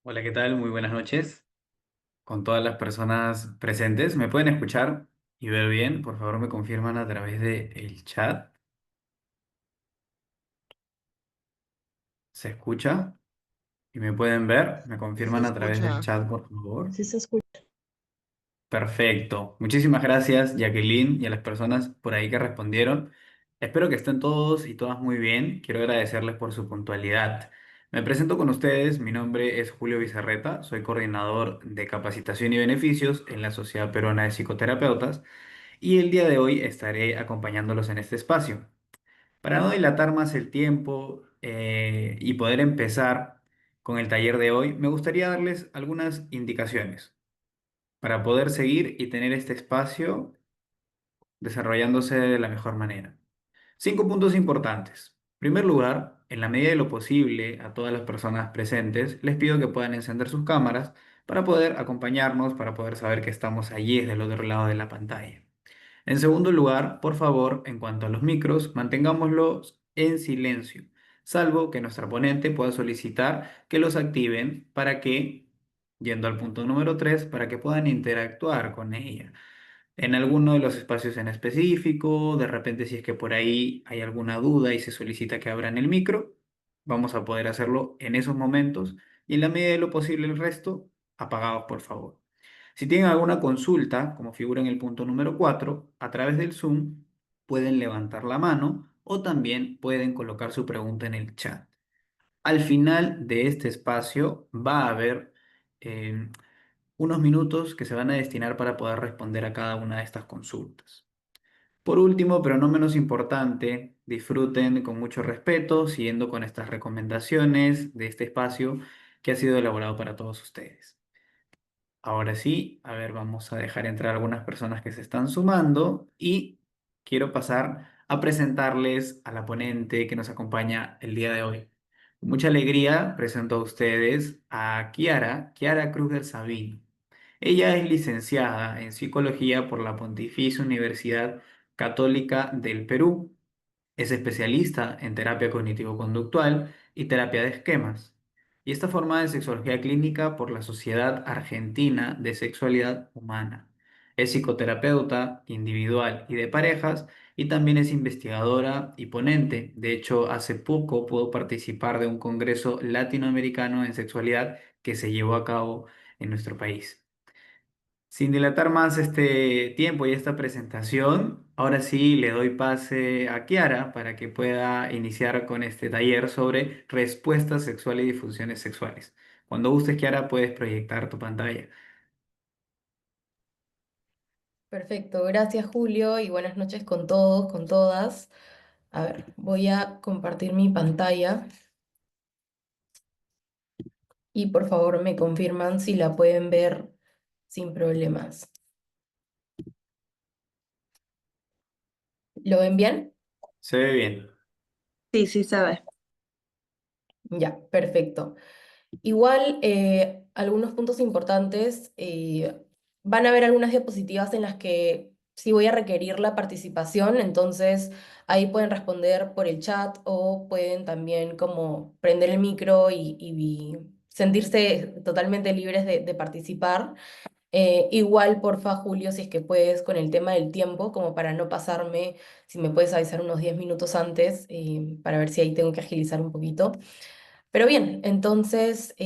Hola, ¿qué tal? Muy buenas noches. Con todas las personas presentes, ¿me pueden escuchar y ver bien? Por favor, me confirman a través del chat. ¿Se escucha? ¿Y me pueden ver? ¿Me Sí se confirman a través del escucha, chat, por favor? sí se escucha. Perfecto. Muchísimas gracias, Jacqueline, y a las personas por ahí que respondieron. Espero que estén todos y todas muy bien. Quiero agradecerles por su puntualidad. Me presento con ustedes. Mi nombre es Julio Bizarreta. Soy coordinador de capacitación y beneficios en la Sociedad Peruana de Psicoterapeutas. Y el día de hoy estaré acompañándolos en este espacio. Para no dilatar más el tiempo y poder empezar con el taller de hoy, me gustaría darles algunas indicaciones para poder seguir y tener este espacio desarrollándose de la mejor manera. 5 puntos importantes. En primer lugar, en la medida de lo posible, a todas las personas presentes, les pido que puedan encender sus cámaras para poder acompañarnos, para poder saber que estamos allí desde el otro lado de la pantalla. En segundo lugar, por favor, en cuanto a los micros, mantengámoslos en silencio, salvo que nuestra ponente pueda solicitar que los activen para que, yendo al punto número 3, para que puedan interactuar con ella. En alguno de los espacios en específico, de repente si es que por ahí hay alguna duda y se solicita que abran el micro, vamos a poder hacerlo en esos momentos y en la medida de lo posible el resto, apagados por favor. Si tienen alguna consulta, como figura en el punto número 4, a través del Zoom pueden levantar la mano o también pueden colocar su pregunta en el chat. Al final de este espacio va a haber eh, unos minutos que se van a destinar para poder responder a cada una de estas consultas. Por último, pero no menos importante, disfruten con mucho respeto, siguiendo con estas recomendaciones de este espacio que ha sido elaborado para todos ustedes. Ahora sí, a ver, vamos a dejar entrar algunas personas que se están sumando y quiero pasar a presentarles a la ponente que nos acompaña el día de hoy. Con mucha alegría presento a ustedes a Kiara Cruz del Sabino. Ella es licenciada en psicología por la Pontificia Universidad Católica del Perú. Es especialista en terapia cognitivo-conductual y terapia de esquemas. Y está formada en sexología clínica por la Sociedad Argentina de Sexualidad Humana. Es psicoterapeuta individual y de parejas y también es investigadora y ponente. De hecho, hace poco pudo participar de un congreso latinoamericano en sexualidad que se llevó a cabo en nuestro país. Sin dilatar más este tiempo y esta presentación, ahora sí le doy pase a Kiara para que pueda iniciar con este taller sobre respuestas sexuales y disfunciones sexuales. Cuando gustes, Kiara, puedes proyectar tu pantalla. Perfecto, gracias Julio y buenas noches con todos, con todas. A ver, voy a compartir mi pantalla y por favor me confirman si la pueden ver sin problemas. ¿Lo ven bien? Se ve bien. Sí, sí se ve. Ya, perfecto. Igual, algunos puntos importantes, van a haber algunas diapositivas en las que sí voy a requerir la participación, entonces ahí pueden responder por el chat o pueden también como prender el micro y sentirse totalmente libres de participar. Igual, porfa, Julio, si es que puedes con el tema del tiempo, como para no pasarme, si me puedes avisar unos 10 minutos antes, para ver si ahí tengo que agilizar un poquito. Pero bien, entonces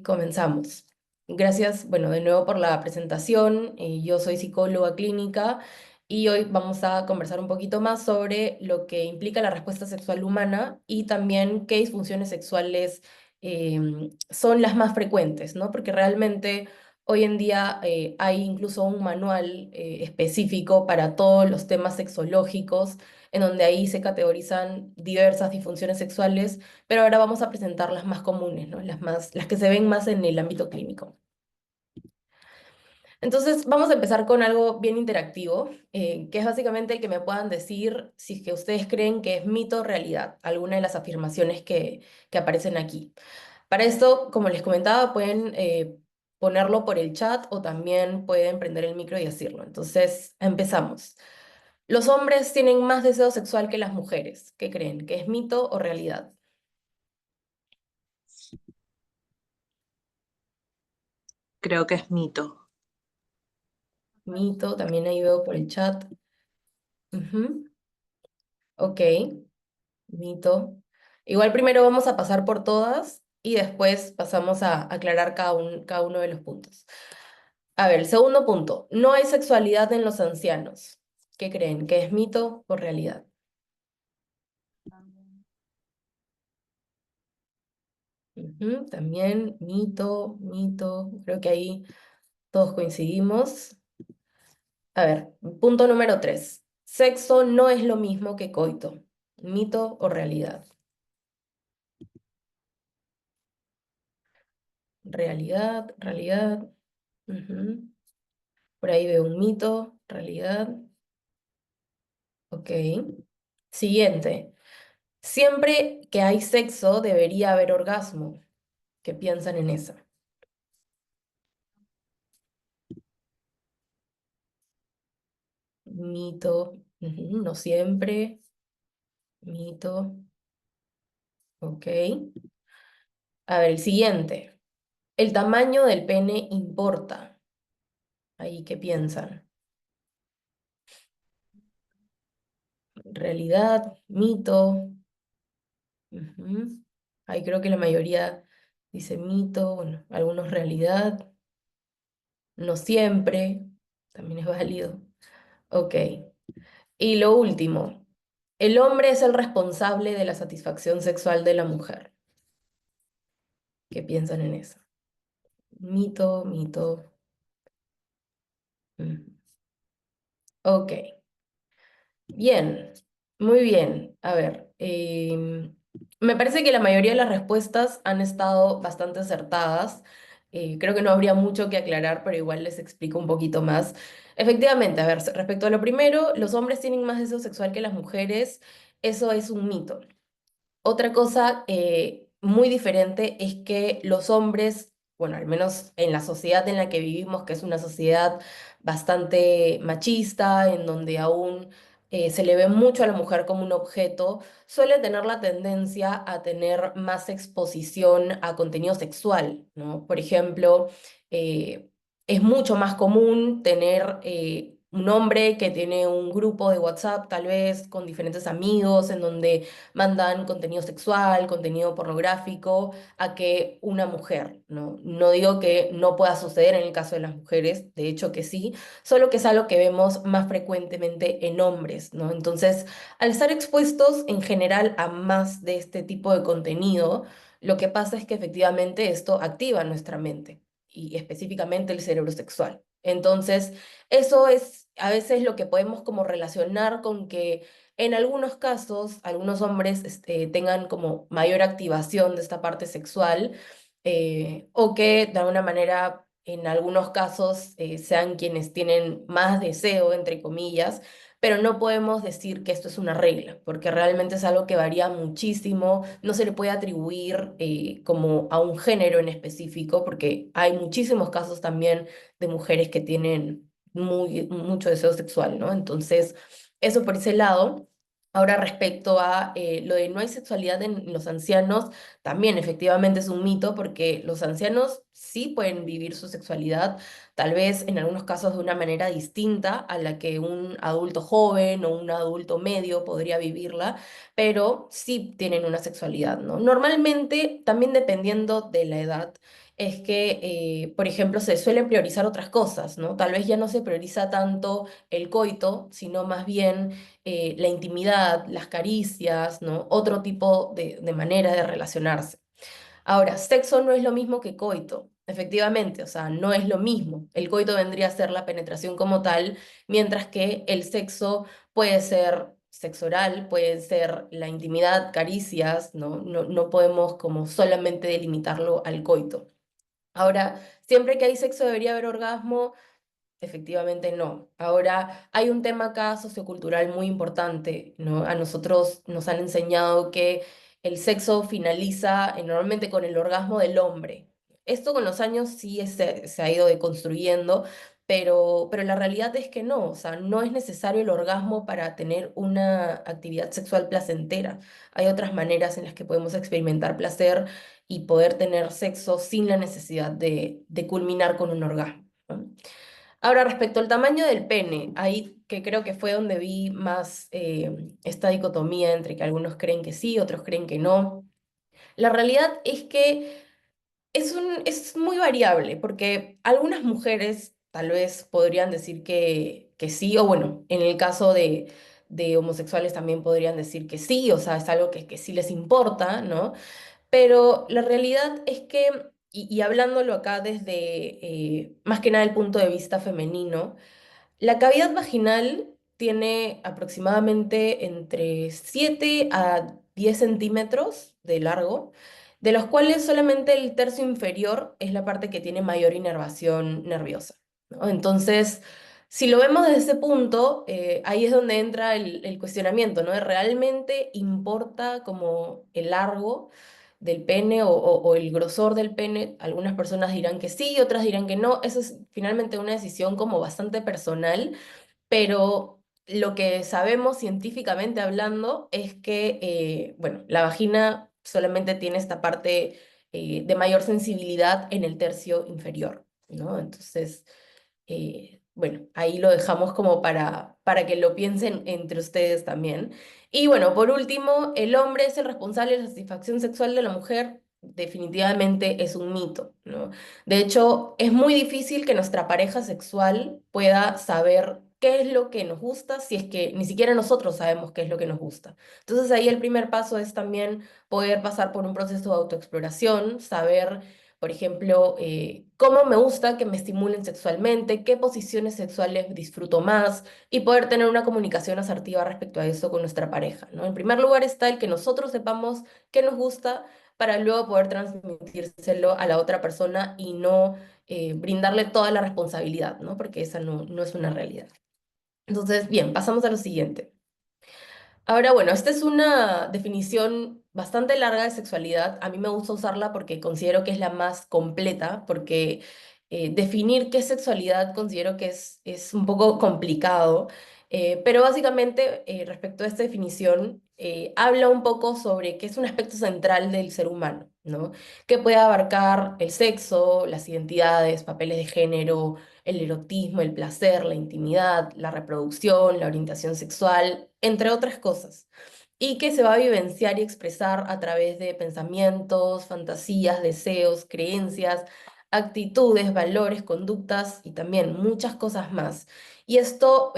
comenzamos. Gracias, bueno, de nuevo por la presentación. Yo soy psicóloga clínica y hoy vamos a conversar un poquito más sobre lo que implica la respuesta sexual humana y también qué disfunciones sexuales son las más frecuentes, ¿no? Porque realmente hoy en día hay incluso un manual específico para todos los temas sexológicos, en donde ahí se categorizan diversas disfunciones sexuales, pero ahora vamos a presentar las más comunes, ¿no? Las que se ven más en el ámbito clínico. Entonces, vamos a empezar con algo bien interactivo, que es básicamente que me puedan decir si es que ustedes creen que es mito o realidad, alguna de las afirmaciones que aparecen aquí. Para esto, como les comentaba, pueden ponerlo por el chat o también pueden prender el micro y decirlo. Entonces, empezamos. Los hombres tienen más deseo sexual que las mujeres. ¿Qué creen? ¿Que es mito o realidad? Creo que es mito. Mito, también ahí veo por el chat. Ujú. Ok, mito. Igual primero vamos a pasar por todas y después pasamos a aclarar cada uno de los puntos. A ver, el segundo punto. No hay sexualidad en los ancianos. ¿Qué creen? ¿Que es mito o realidad? Ujú, también mito, mito. Creo que ahí todos coincidimos. A ver, punto número 3. Sexo no es lo mismo que coito. ¿Mito o realidad? Realidad, realidad. Ujú. Por ahí veo un mito, realidad. Ok. Siguiente. Siempre que hay sexo debería haber orgasmo. ¿Qué piensan en eso? Mito. Ujú, no siempre. Mito. Ok. A ver, el siguiente. El tamaño del pene importa. Ahí, ¿qué piensan? Realidad, mito. Ujú. Ahí creo que la mayoría dice mito, bueno, algunos realidad, no siempre, también es válido. Ok. Y lo último, el hombre es el responsable de la satisfacción sexual de la mujer. ¿Qué piensan en eso? Mito, mito. Mm. Ok. Bien, muy bien. A ver, me parece que la mayoría de las respuestas han estado bastante acertadas. Creo que no habría mucho que aclarar, pero igual les explico un poquito más. Efectivamente, a ver, respecto a lo primero, los hombres tienen más deseo sexual que las mujeres. Eso es un mito. Otra cosa muy diferente es que los hombres, bueno, al menos en la sociedad en la que vivimos, que es una sociedad bastante machista, en donde aún se le ve mucho a la mujer como un objeto, suele tener la tendencia a tener más exposición a contenido sexual, ¿no? Por ejemplo, es mucho más común tener un hombre que tiene un grupo de WhatsApp, tal vez, con diferentes amigos, en donde mandan contenido sexual, contenido pornográfico, a que una mujer, ¿no? No digo que no pueda suceder en el caso de las mujeres, de hecho que sí, solo que es algo que vemos más frecuentemente en hombres, ¿no? Entonces, al estar expuestos en general a más de este tipo de contenido, lo que pasa es que efectivamente esto activa nuestra mente y específicamente el cerebro sexual. Entonces, eso es a veces lo que podemos como relacionar con que en algunos casos, algunos hombres tengan como mayor activación de esta parte sexual, o que de alguna manera en algunos casos sean quienes tienen más deseo, entre comillas, pero no podemos decir que esto es una regla, porque realmente es algo que varía muchísimo, no se le puede atribuir como a un género en específico, porque hay muchísimos casos también de mujeres que tienen mucho deseo sexual, ¿no? Entonces, eso por ese lado. Ahora, respecto a lo de no hay sexualidad en los ancianos, también efectivamente es un mito porque los ancianos sí pueden vivir su sexualidad, tal vez en algunos casos de una manera distinta a la que un adulto joven o un adulto medio podría vivirla, pero sí tienen una sexualidad, ¿no? Normalmente, también dependiendo de la edad, es que, por ejemplo, se suelen priorizar otras cosas, ¿no? Tal vez ya no se prioriza tanto el coito, sino más bien la intimidad, las caricias, ¿no? Otro tipo de manera de relacionarse. Ahora, sexo no es lo mismo que coito, efectivamente, o sea, no es lo mismo. El coito vendría a ser la penetración como tal, mientras que el sexo puede ser sexo oral, puede ser la intimidad, caricias, ¿no? No podemos como solamente delimitarlo al coito. Ahora, siempre que hay sexo debería haber orgasmo. Efectivamente no. Ahora, hay un tema acá sociocultural muy importante, ¿no? A nosotros nos han enseñado que el sexo finaliza normalmente con el orgasmo del hombre. Esto con los años sí se ha ido deconstruyendo, pero la realidad es que no, o sea, no es necesario el orgasmo para tener una actividad sexual placentera. Hay otras maneras en las que podemos experimentar placer y poder tener sexo sin la necesidad de culminar con un orgasmo, ¿no? Ahora, respecto al tamaño del pene, ahí que creo que fue donde vi más esta dicotomía entre que algunos creen que sí, otros creen que no. La realidad es que es muy variable, porque algunas mujeres tal vez podrían decir que sí, o bueno, en el caso de homosexuales también podrían decir que sí, o sea, es algo que sí les importa, ¿no? Pero la realidad es que, y hablándolo acá desde más que nada el punto de vista femenino, la cavidad vaginal tiene aproximadamente entre 7 a 10 centímetros de largo, de los cuales solamente el tercio inferior es la parte que tiene mayor inervación nerviosa, ¿no? Entonces, si lo vemos desde ese punto, ahí es donde entra el cuestionamiento, ¿no? ¿Realmente importa como el largo del pene o el grosor del pene? Algunas personas dirán que sí, otras dirán que no. Eso es finalmente una decisión como bastante personal, pero lo que sabemos científicamente hablando es que, bueno, la vagina solamente tiene esta parte de mayor sensibilidad en el tercio inferior, ¿no? Entonces, bueno, ahí lo dejamos como para que lo piensen entre ustedes también. Y bueno, por último, el hombre es el responsable de la satisfacción sexual de la mujer. Definitivamente es un mito, ¿no? De hecho, es muy difícil que nuestra pareja sexual pueda saber qué es lo que nos gusta si es que ni siquiera nosotros sabemos qué es lo que nos gusta. Entonces ahí el primer paso es también poder pasar por un proceso de autoexploración, saber, por ejemplo, cómo me gusta que me estimulen sexualmente, qué posiciones sexuales disfruto más y poder tener una comunicación asertiva respecto a eso con nuestra pareja, ¿no? En primer lugar está el que nosotros sepamos qué nos gusta para luego poder transmitírselo a la otra persona y no brindarle toda la responsabilidad, ¿no? Porque esa no es una realidad. Entonces, bien, pasamos a lo siguiente. Ahora, bueno, esta es una definición bastante larga de sexualidad. A mí me gusta usarla porque considero que es la más completa, porque definir qué es sexualidad considero que es un poco complicado. Pero básicamente, respecto a esta definición, habla un poco sobre qué es un aspecto central del ser humano, ¿no? Que puede abarcar el sexo, las identidades, papeles de género, el erotismo, el placer, la intimidad, la reproducción, la orientación sexual, entre otras cosas, y que se va a vivenciar y expresar a través de pensamientos, fantasías, deseos, creencias, actitudes, valores, conductas y también muchas cosas más. Y esto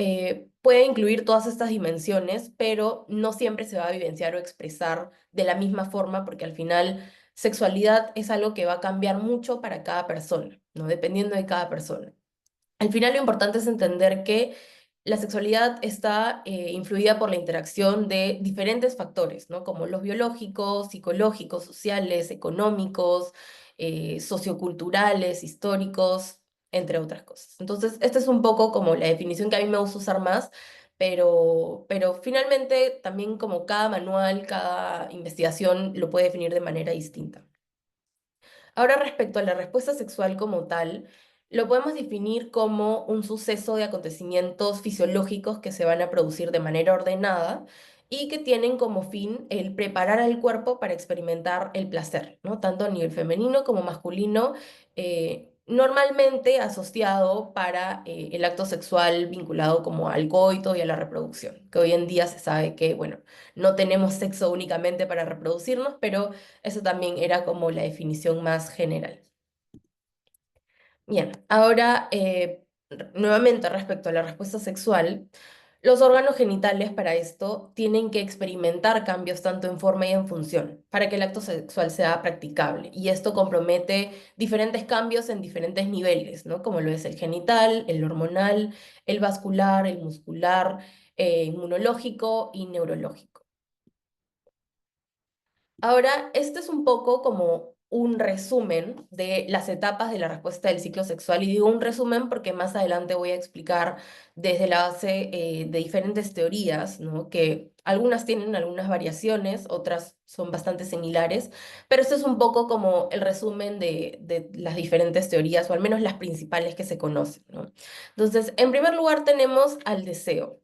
puede incluir todas estas dimensiones, pero no siempre se va a vivenciar o expresar de la misma forma, porque al final sexualidad es algo que va a cambiar mucho para cada persona, ¿no? Dependiendo de cada persona. Al final lo importante es entender que la sexualidad está influida por la interacción de diferentes factores, ¿no? Como los biológicos, psicológicos, sociales, económicos, socioculturales, históricos, entre otras cosas. Entonces, esta es un poco como la definición que a mí me gusta usar más, pero finalmente también como cada manual, cada investigación lo puede definir de manera distinta. Ahora, respecto a la respuesta sexual como tal, lo podemos definir como un suceso de acontecimientos fisiológicos que se van a producir de manera ordenada y que tienen como fin el preparar al cuerpo para experimentar el placer, ¿no? Tanto a nivel femenino como masculino, normalmente asociado para el acto sexual vinculado como al coito y a la reproducción, que hoy en día se sabe que, bueno, no tenemos sexo únicamente para reproducirnos, pero eso también era como la definición más general. Bien, ahora nuevamente respecto a la respuesta sexual, los órganos genitales para esto tienen que experimentar cambios tanto en forma y en función para que el acto sexual sea practicable. Y esto compromete diferentes cambios en diferentes niveles, ¿no? Como lo es el genital, el hormonal, el vascular, el muscular, inmunológico y neurológico. Ahora, este es un poco como un resumen de las etapas de la respuesta del ciclo sexual, y digo un resumen porque más adelante voy a explicar desde la base de diferentes teorías, ¿no? Que Algunas tienen algunas variaciones, otras son bastante similares, pero esto es un poco como el resumen de las diferentes teorías, o al menos las principales que se conocen, ¿no? Entonces, en primer lugar tenemos al deseo.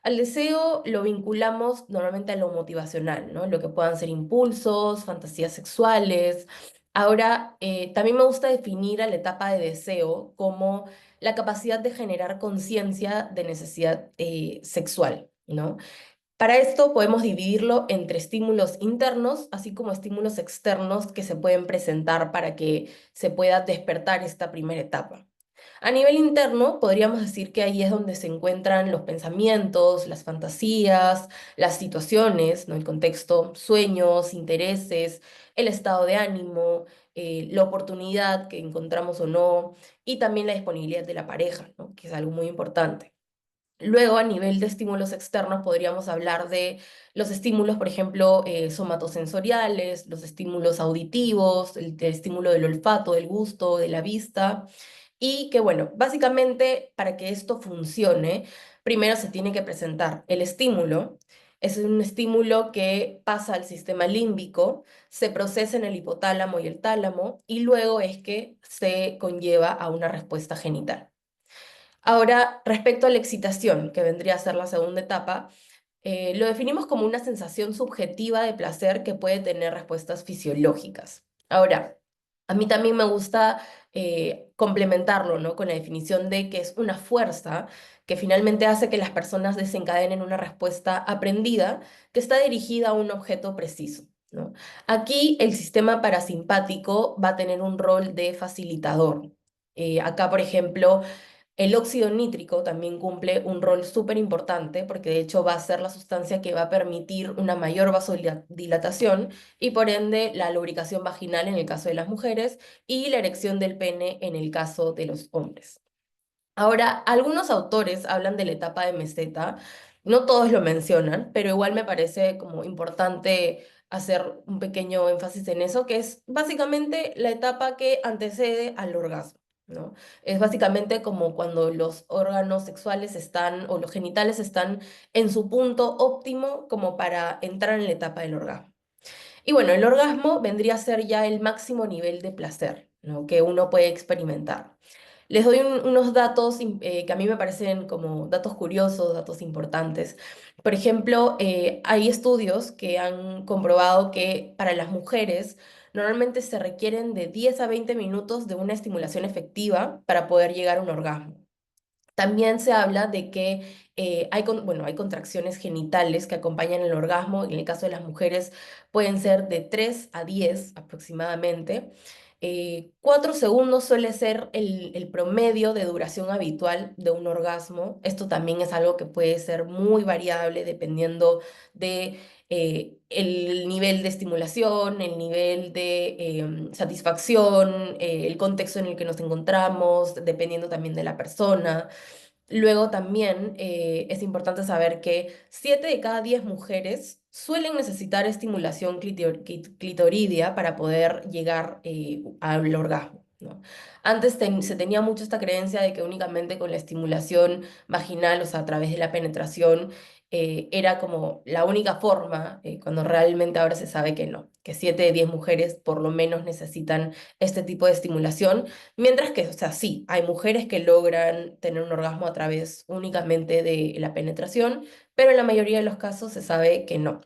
Al deseo lo vinculamos normalmente a lo motivacional, ¿no? Lo que puedan ser impulsos, fantasías sexuales. Ahora, también me gusta definir a la etapa de deseo como la capacidad de generar conciencia de necesidad sexual, ¿no? Para esto podemos dividirlo entre estímulos internos, así como estímulos externos que se pueden presentar para que se pueda despertar esta primera etapa. A nivel interno, podríamos decir que ahí es donde se encuentran los pensamientos, las fantasías, las situaciones, ¿no? El contexto, sueños, intereses, el estado de ánimo, la oportunidad que encontramos o no, y también la disponibilidad de la pareja, ¿no? Que es algo muy importante. Luego, a nivel de estímulos externos, podríamos hablar de los estímulos, por ejemplo, somatosensoriales, los estímulos auditivos, el estímulo del olfato, del gusto, de la vista. Y que, bueno, básicamente para que esto funcione, primero se tiene que presentar el estímulo. Es un estímulo que pasa al sistema límbico, se procesa en el hipotálamo y el tálamo, y luego es que se conlleva a una respuesta genital. Ahora, respecto a la excitación, que vendría a ser la segunda etapa, lo definimos como una sensación subjetiva de placer que puede tener respuestas fisiológicas. Ahora, a mí también me gusta complementarlo, ¿no? Con la definición de que es una fuerza que finalmente hace que las personas desencadenen una respuesta aprendida que está dirigida a un objeto preciso, ¿no? Aquí el sistema parasimpático va a tener un rol de facilitador. Acá, por ejemplo, el óxido nítrico también cumple un rol súper importante porque de hecho va a ser la sustancia que va a permitir una mayor vasodilatación y por ende la lubricación vaginal en el caso de las mujeres y la erección del pene en el caso de los hombres. Ahora, algunos autores hablan de la etapa de meseta, no todos lo mencionan, pero igual me parece como importante hacer un pequeño énfasis en eso, que es básicamente la etapa que antecede al orgasmo, ¿no? Es básicamente como cuando los órganos sexuales están o los genitales están en su punto óptimo como para entrar en la etapa del orgasmo. Y bueno, el orgasmo vendría a ser ya el máximo nivel de placer, ¿no? Que uno puede experimentar. Les doy unos datos que a mí me parecen como datos curiosos, datos importantes. Por ejemplo, hay estudios que han comprobado que para las mujeres normalmente se requieren de 10 a 20 minutos de una estimulación efectiva para poder llegar a un orgasmo. También se habla de que bueno, hay contracciones genitales que acompañan el orgasmo. En el caso de las mujeres pueden ser de 3 a 10 aproximadamente. 4 segundos suele ser el promedio de duración habitual de un orgasmo. Esto también es algo que puede ser muy variable dependiendo de el nivel de estimulación, el nivel de satisfacción, el contexto en el que nos encontramos, dependiendo también de la persona. Luego también es importante saber que 7 de cada 10 mujeres suelen necesitar estimulación clitoridia para poder llegar al orgasmo, ¿no? Antes se tenía mucho esta creencia de que únicamente con la estimulación vaginal, o sea, a través de la penetración, era como la única forma, cuando realmente ahora se sabe que no, que 7 de 10 mujeres por lo menos necesitan este tipo de estimulación. Mientras que, o sea, sí, hay mujeres que logran tener un orgasmo a través únicamente de la penetración, pero en la mayoría de los casos se sabe que no.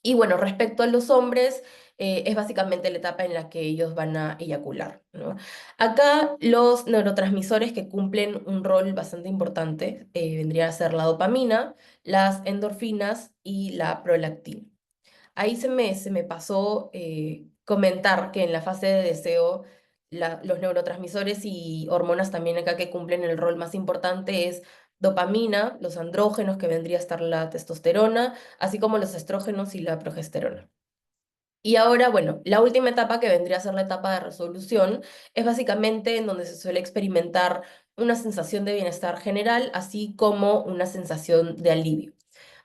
Y bueno, respecto a los hombres, es básicamente la etapa en la que ellos van a eyacular, ¿no? Acá los neurotransmisores que cumplen un rol bastante importante vendrían a ser la dopamina, las endorfinas y la prolactina. Ahí se me pasó comentar que en la fase de deseo los neurotransmisores y hormonas también acá que cumplen el rol más importante es dopamina, los andrógenos que vendría a estar la testosterona, así como los estrógenos y la progesterona. Y ahora, bueno, la última etapa que vendría a ser la etapa de resolución es básicamente en donde se suele experimentar una sensación de bienestar general, así como una sensación de alivio.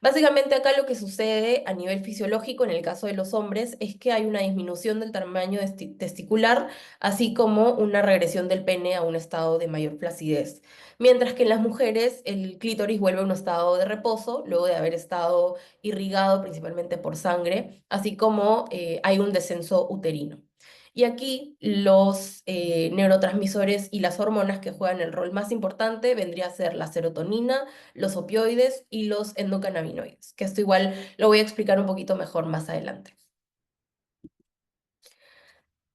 Básicamente acá lo que sucede a nivel fisiológico en el caso de los hombres es que hay una disminución del tamaño testicular, así como una regresión del pene a un estado de mayor flacidez. Mientras que en las mujeres el clítoris vuelve a un estado de reposo luego de haber estado irrigado principalmente por sangre, así como hay un descenso uterino. Y aquí los neurotransmisores y las hormonas que juegan el rol más importante vendría a ser la serotonina, los opioides y los endocannabinoides, que esto igual lo voy a explicar un poquito mejor más adelante.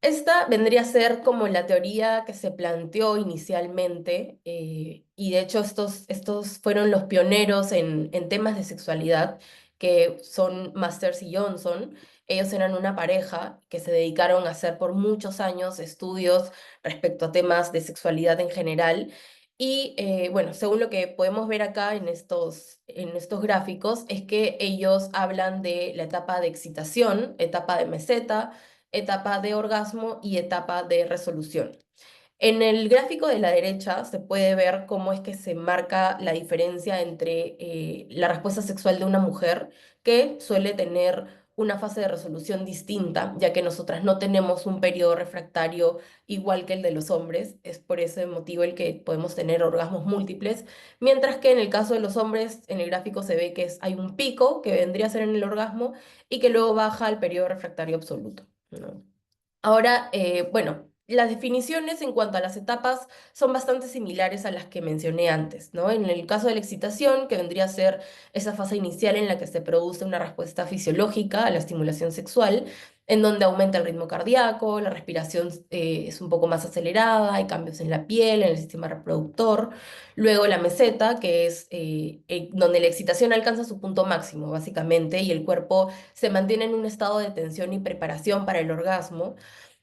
Esta vendría a ser como la teoría que se planteó inicialmente, y de hecho estos fueron los pioneros en temas de sexualidad, que son Masters y Johnson. Ellos eran una pareja que se dedicaron a hacer por muchos años estudios respecto a temas de sexualidad en general. Y bueno, según lo que podemos ver acá en estos gráficos, es que ellos hablan de la etapa de excitación, etapa de meseta, etapa de orgasmo y etapa de resolución. En el gráfico de la derecha se puede ver cómo es que se marca la diferencia entre la respuesta sexual de una mujer que suele tener una fase de resolución distinta, ya que nosotras no tenemos un periodo refractario igual que el de los hombres, es por ese motivo el que podemos tener orgasmos múltiples, mientras que en el caso de los hombres, en el gráfico se ve que hay un pico que vendría a ser en el orgasmo y que luego baja al periodo refractario absoluto, ¿no? Ahora, bueno, las definiciones en cuanto a las etapas son bastante similares a las que mencioné antes, ¿no? En el caso de la excitación, que vendría a ser esa fase inicial en la que se produce una respuesta fisiológica a la estimulación sexual, en donde aumenta el ritmo cardíaco, la respiración es un poco más acelerada, hay cambios en la piel, en el sistema reproductor. Luego la meseta, que es donde la excitación alcanza su punto máximo, básicamente, y el cuerpo se mantiene en un estado de tensión y preparación para el orgasmo.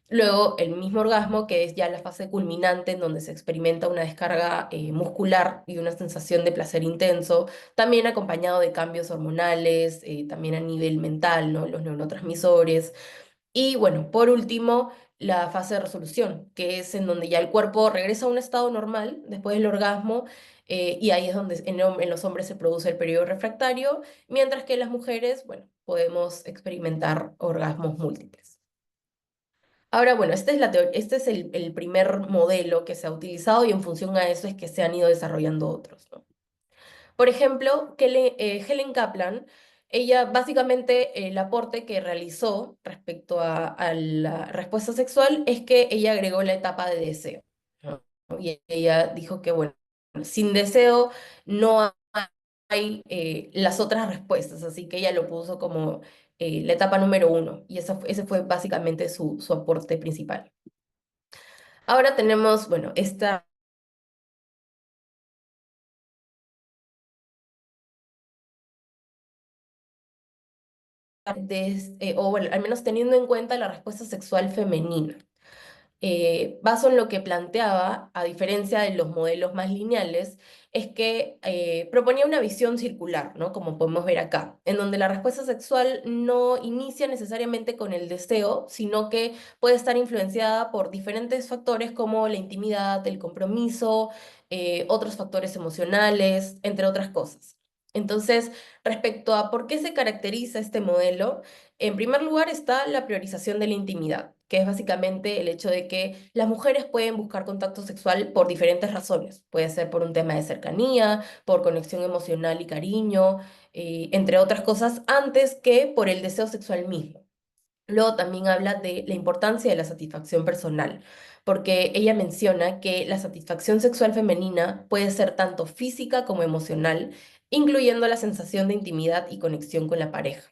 Luego el mismo orgasmo, que es ya la fase culminante en donde se experimenta una descarga muscular y una sensación de placer intenso, también acompañado de cambios hormonales, también a nivel mental, ¿no? Los neurotransmisores. Y bueno, por último, la fase de resolución, que es en donde ya el cuerpo regresa a un estado normal después del orgasmo, y ahí es donde en los hombres se produce el periodo refractario, mientras que en las mujeres, bueno, podemos experimentar orgasmos múltiples. Ahora, bueno, este es el primer modelo que se ha utilizado y en función a eso es que se han ido desarrollando otros, ¿no? Por ejemplo, Helen Kaplan, ella básicamente el aporte que realizó respecto a la respuesta sexual es que ella agregó la etapa de deseo, ¿no? Y ella dijo que, bueno, sin deseo no hay las otras respuestas, así que ella lo puso como la etapa número uno, y ese fue básicamente su aporte principal. Ahora tenemos, bueno, esta o bueno, al menos teniendo en cuenta la respuesta sexual femenina. Baso en lo que planteaba, a diferencia de los modelos más lineales, es que proponía una visión circular, ¿no? Como podemos ver acá, en donde la respuesta sexual no inicia necesariamente con el deseo, sino que puede estar influenciada por diferentes factores como la intimidad, el compromiso, otros factores emocionales, entre otras cosas. Entonces, respecto a por qué se caracteriza este modelo, en primer lugar está la priorización de la intimidad, que es básicamente el hecho de que las mujeres pueden buscar contacto sexual por diferentes razones. Puede ser por un tema de cercanía, por conexión emocional y cariño, entre otras cosas, antes que por el deseo sexual mismo. Luego también habla de la importancia de la satisfacción personal, porque ella menciona que la satisfacción sexual femenina puede ser tanto física como emocional, incluyendo la sensación de intimidad y conexión con la pareja.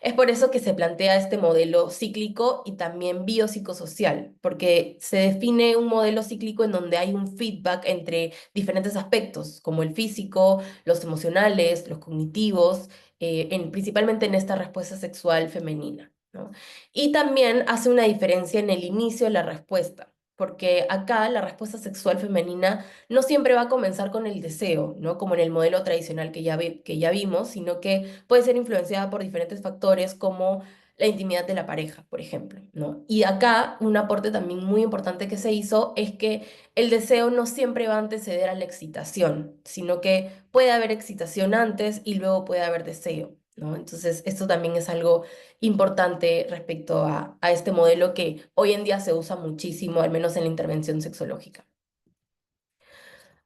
Es por eso que se plantea este modelo cíclico y también biopsicosocial, porque se define un modelo cíclico en donde hay un feedback entre diferentes aspectos, como el físico, los emocionales, los cognitivos, principalmente en esta respuesta sexual femenina, ¿no? Y también hace una diferencia en el inicio de la respuesta, porque acá la respuesta sexual femenina no siempre va a comenzar con el deseo, ¿no? Como en el modelo tradicional que ya vimos, sino que puede ser influenciada por diferentes factores como la intimidad de la pareja, por ejemplo, ¿no? Y acá un aporte también muy importante que se hizo es que el deseo no siempre va a anteceder a la excitación, sino que puede haber excitación antes y luego puede haber deseo, ¿no? Entonces, esto también es algo importante respecto a este modelo que hoy en día se usa muchísimo, al menos en la intervención sexológica.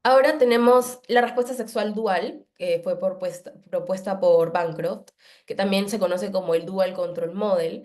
Ahora tenemos la respuesta sexual dual, que fue propuesta por Bancroft, que también se conoce como el Dual Control Model,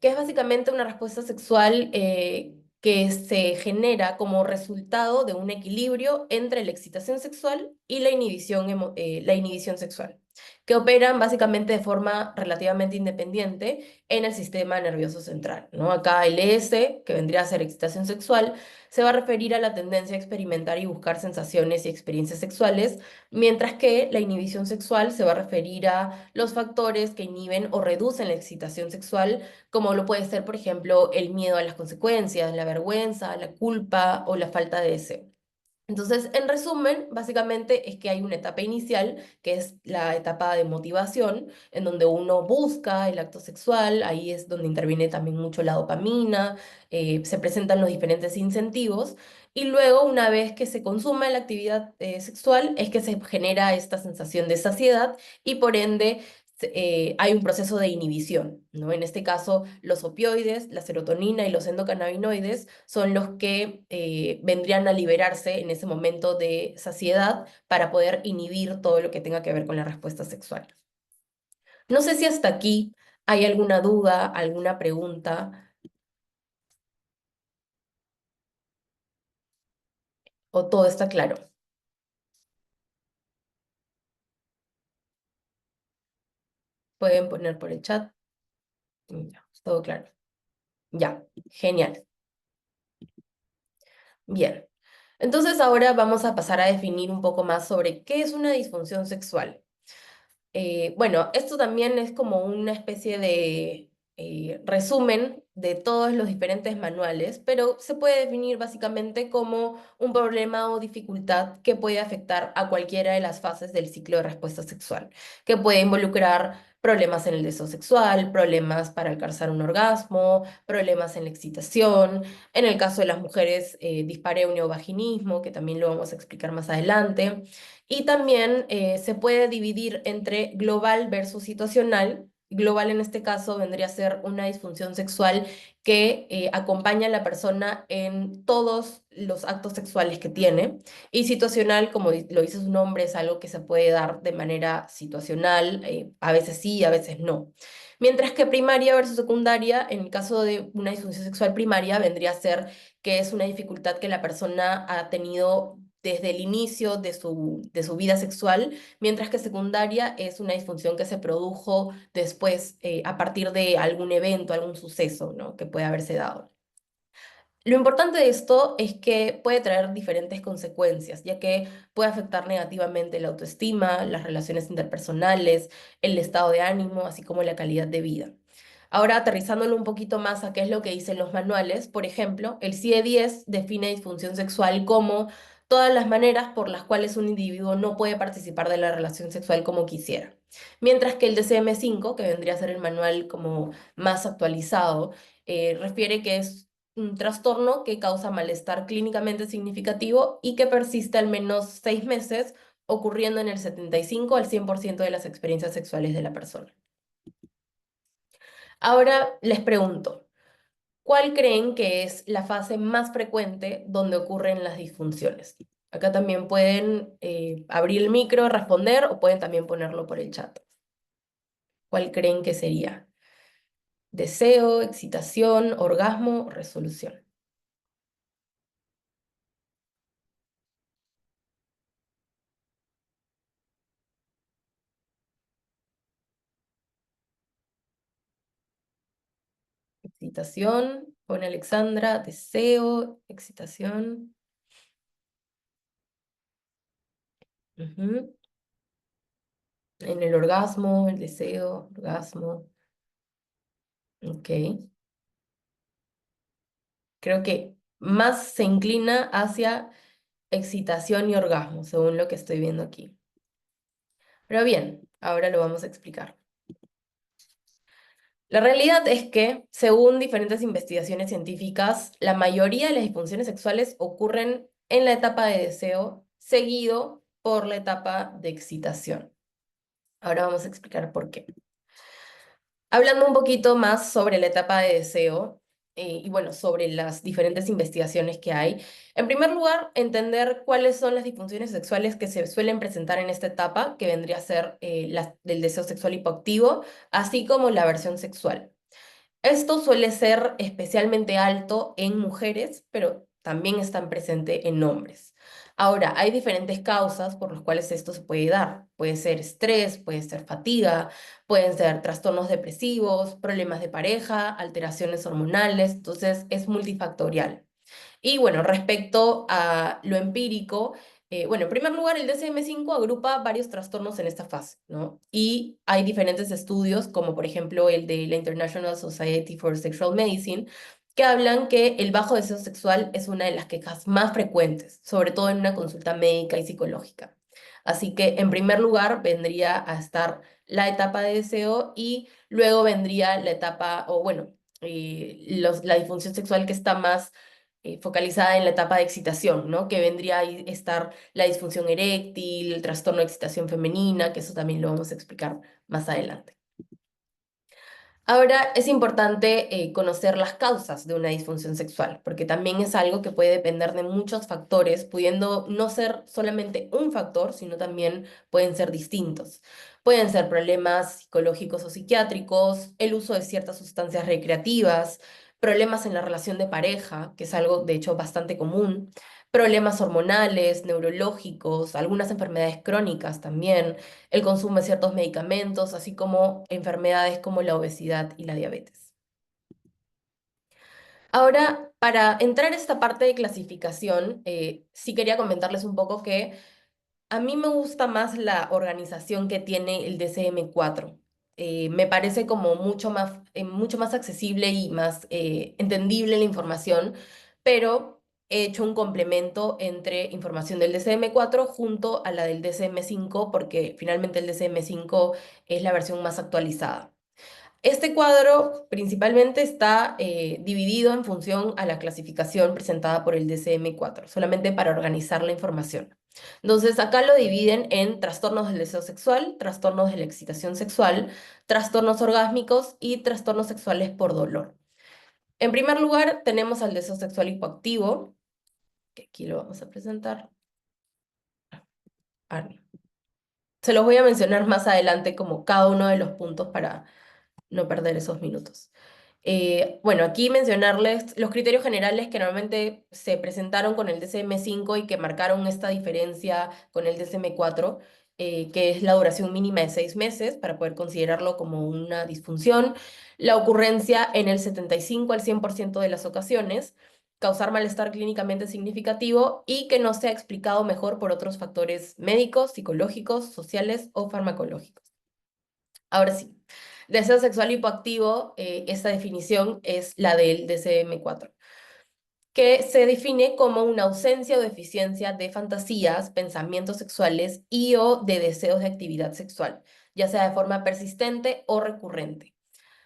que es básicamente una respuesta sexual que se genera como resultado de un equilibrio entre la excitación sexual y la inhibición sexual, que operan básicamente de forma relativamente independiente en el sistema nervioso central, ¿no? Acá el ES, que vendría a ser excitación sexual, se va a referir a la tendencia a experimentar y buscar sensaciones y experiencias sexuales, mientras que la inhibición sexual se va a referir a los factores que inhiben o reducen la excitación sexual, como lo puede ser, por ejemplo, el miedo a las consecuencias, la vergüenza, la culpa o la falta de deseo. Entonces, en resumen, básicamente es que hay una etapa inicial, que es la etapa de motivación, en donde uno busca el acto sexual, ahí es donde interviene también mucho la dopamina, se presentan los diferentes incentivos, y luego, una vez que se consuma la actividad sexual, es que se genera esta sensación de saciedad y por ende hay un proceso de inhibición, ¿no? En este caso, los opioides, la serotonina y los endocannabinoides son los que vendrían a liberarse en ese momento de saciedad para poder inhibir todo lo que tenga que ver con la respuesta sexual. No sé si hasta aquí hay alguna duda, alguna pregunta o todo está claro. Pueden poner por el chat. Ya, todo claro. Ya, genial. Bien. Entonces ahora vamos a pasar a definir un poco más sobre qué es una disfunción sexual. Bueno, esto también es como una especie de resumen de todos los diferentes manuales, pero se puede definir básicamente como un problema o dificultad que puede afectar a cualquiera de las fases del ciclo de respuesta sexual, que puede involucrar problemas en el deseo sexual, problemas para alcanzar un orgasmo, problemas en la excitación, en el caso de las mujeres, dispareunia o vaginismo, que también lo vamos a explicar más adelante. Y también se puede dividir entre global versus situacional. Global en este caso vendría a ser una disfunción sexual que acompaña a la persona en todos los actos sexuales que tiene. Y situacional, como lo dice su nombre, es algo que se puede dar de manera situacional, a veces sí, a veces no. Mientras que primaria versus secundaria, en el caso de una disfunción sexual primaria, vendría a ser que es una dificultad que la persona ha tenido desde el inicio de su vida sexual, mientras que secundaria es una disfunción que se produjo después, a partir de algún evento, algún suceso, ¿no? Que puede haberse dado. Lo importante de esto es que puede traer diferentes consecuencias, ya que puede afectar negativamente la autoestima, las relaciones interpersonales, el estado de ánimo, así como la calidad de vida. Ahora, aterrizándolo un poquito más a qué es lo que dicen los manuales, por ejemplo, el CIE-10 define disfunción sexual como todas las maneras por las cuales un individuo no puede participar de la relación sexual como quisiera. Mientras que el DCM-5, que vendría a ser el manual como más actualizado, refiere que es un trastorno que causa malestar clínicamente significativo y que persiste al menos 6 meses, ocurriendo en el 75 al 100% de las experiencias sexuales de la persona. Ahora les pregunto, ¿cuál creen que es la fase más frecuente donde ocurren las disfunciones? Acá también pueden abrir el micro, responder o pueden también ponerlo por el chat. ¿Cuál creen que sería? ¿Deseo, excitación, orgasmo o resolución? Excitación, pone Alexandra, deseo, excitación. Ujú. En el orgasmo, el deseo, orgasmo. Ok. Creo que más se inclina hacia excitación y orgasmo, según lo que estoy viendo aquí. Pero bien, ahora lo vamos a explicar. La realidad es que, según diferentes investigaciones científicas, la mayoría de las disfunciones sexuales ocurren en la etapa de deseo, seguido por la etapa de excitación. Ahora vamos a explicar por qué. Hablando un poquito más sobre la etapa de deseo y bueno, sobre las diferentes investigaciones que hay. En primer lugar, entender cuáles son las disfunciones sexuales que se suelen presentar en esta etapa, que vendría a ser la del deseo sexual hipoactivo, así como la aversión sexual. Esto suele ser especialmente alto en mujeres, pero también están presentes en hombres. Ahora, hay diferentes causas por las cuales esto se puede dar. Puede ser estrés, puede ser fatiga, pueden ser trastornos depresivos, problemas de pareja, alteraciones hormonales, entonces es multifactorial. Y bueno, respecto a lo empírico, bueno, en primer lugar, el DSM-5 agrupa varios trastornos en esta fase, ¿no? Y hay diferentes estudios, como por ejemplo el de la International Society for Sexual Medicine, que hablan que el bajo deseo sexual es una de las quejas más frecuentes, sobre todo en una consulta médica y psicológica. Así que en primer lugar vendría a estar la etapa de deseo y luego vendría la etapa, o bueno, la disfunción sexual que está más focalizada en la etapa de excitación, ¿no? Que vendría a estar la disfunción eréctil, el trastorno de excitación femenina, que eso también lo vamos a explicar más adelante. Ahora es importante conocer las causas de una disfunción sexual, porque también es algo que puede depender de muchos factores, pudiendo no ser solamente un factor, sino también pueden ser distintos. Pueden ser problemas psicológicos o psiquiátricos, el uso de ciertas sustancias recreativas, problemas en la relación de pareja, que es algo de hecho bastante común, problemas hormonales, neurológicos, algunas enfermedades crónicas también, el consumo de ciertos medicamentos, así como enfermedades como la obesidad y la diabetes. Ahora, para entrar a esta parte de clasificación, sí quería comentarles un poco que a mí me gusta más la organización que tiene el DCM-4. Me parece como mucho más accesible y más entendible la información, pero he hecho un complemento entre información del DCM-4 junto a la del DCM-5 porque finalmente el DCM-5 es la versión más actualizada. Este cuadro principalmente está dividido en función a la clasificación presentada por el DCM-4, solamente para organizar la información. Entonces, acá lo dividen en trastornos del deseo sexual, trastornos de la excitación sexual, trastornos orgásmicos y trastornos sexuales por dolor. En primer lugar, tenemos al deseo sexual hipoactivo, que aquí lo vamos a presentar. Ah, no. Se los voy a mencionar más adelante como cada uno de los puntos para no perder esos minutos. Bueno, aquí mencionarles los criterios generales que normalmente se presentaron con el DCM-5 y que marcaron esta diferencia con el DCM-4, que es la duración mínima de 6 meses para poder considerarlo como una disfunción, la ocurrencia en el 75 al 100% de las ocasiones, causar malestar clínicamente significativo y que no sea explicado mejor por otros factores médicos, psicológicos, sociales o farmacológicos. Ahora sí, deseo sexual hipoactivo, esta definición es la del DCM-4, que se define como una ausencia o deficiencia de fantasías, pensamientos sexuales y o de deseos de actividad sexual, ya sea de forma persistente o recurrente.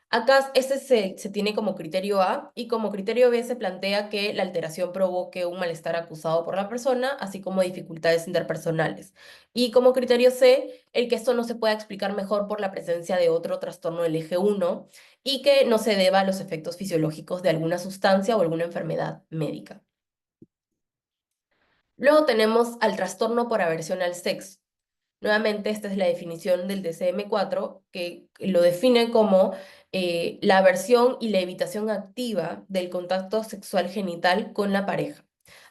Acá este se tiene como criterio A y como criterio B se plantea que la alteración provoque un malestar acusado por la persona, así como dificultades interpersonales. Y como criterio C, el que esto no se pueda explicar mejor por la presencia de otro trastorno del eje 1 y que no se deba a los efectos fisiológicos de alguna sustancia o alguna enfermedad médica. Luego tenemos al trastorno por aversión al sexo. Nuevamente, esta es la definición del DCM-4, que lo define como la aversión y la evitación activa del contacto sexual genital con la pareja.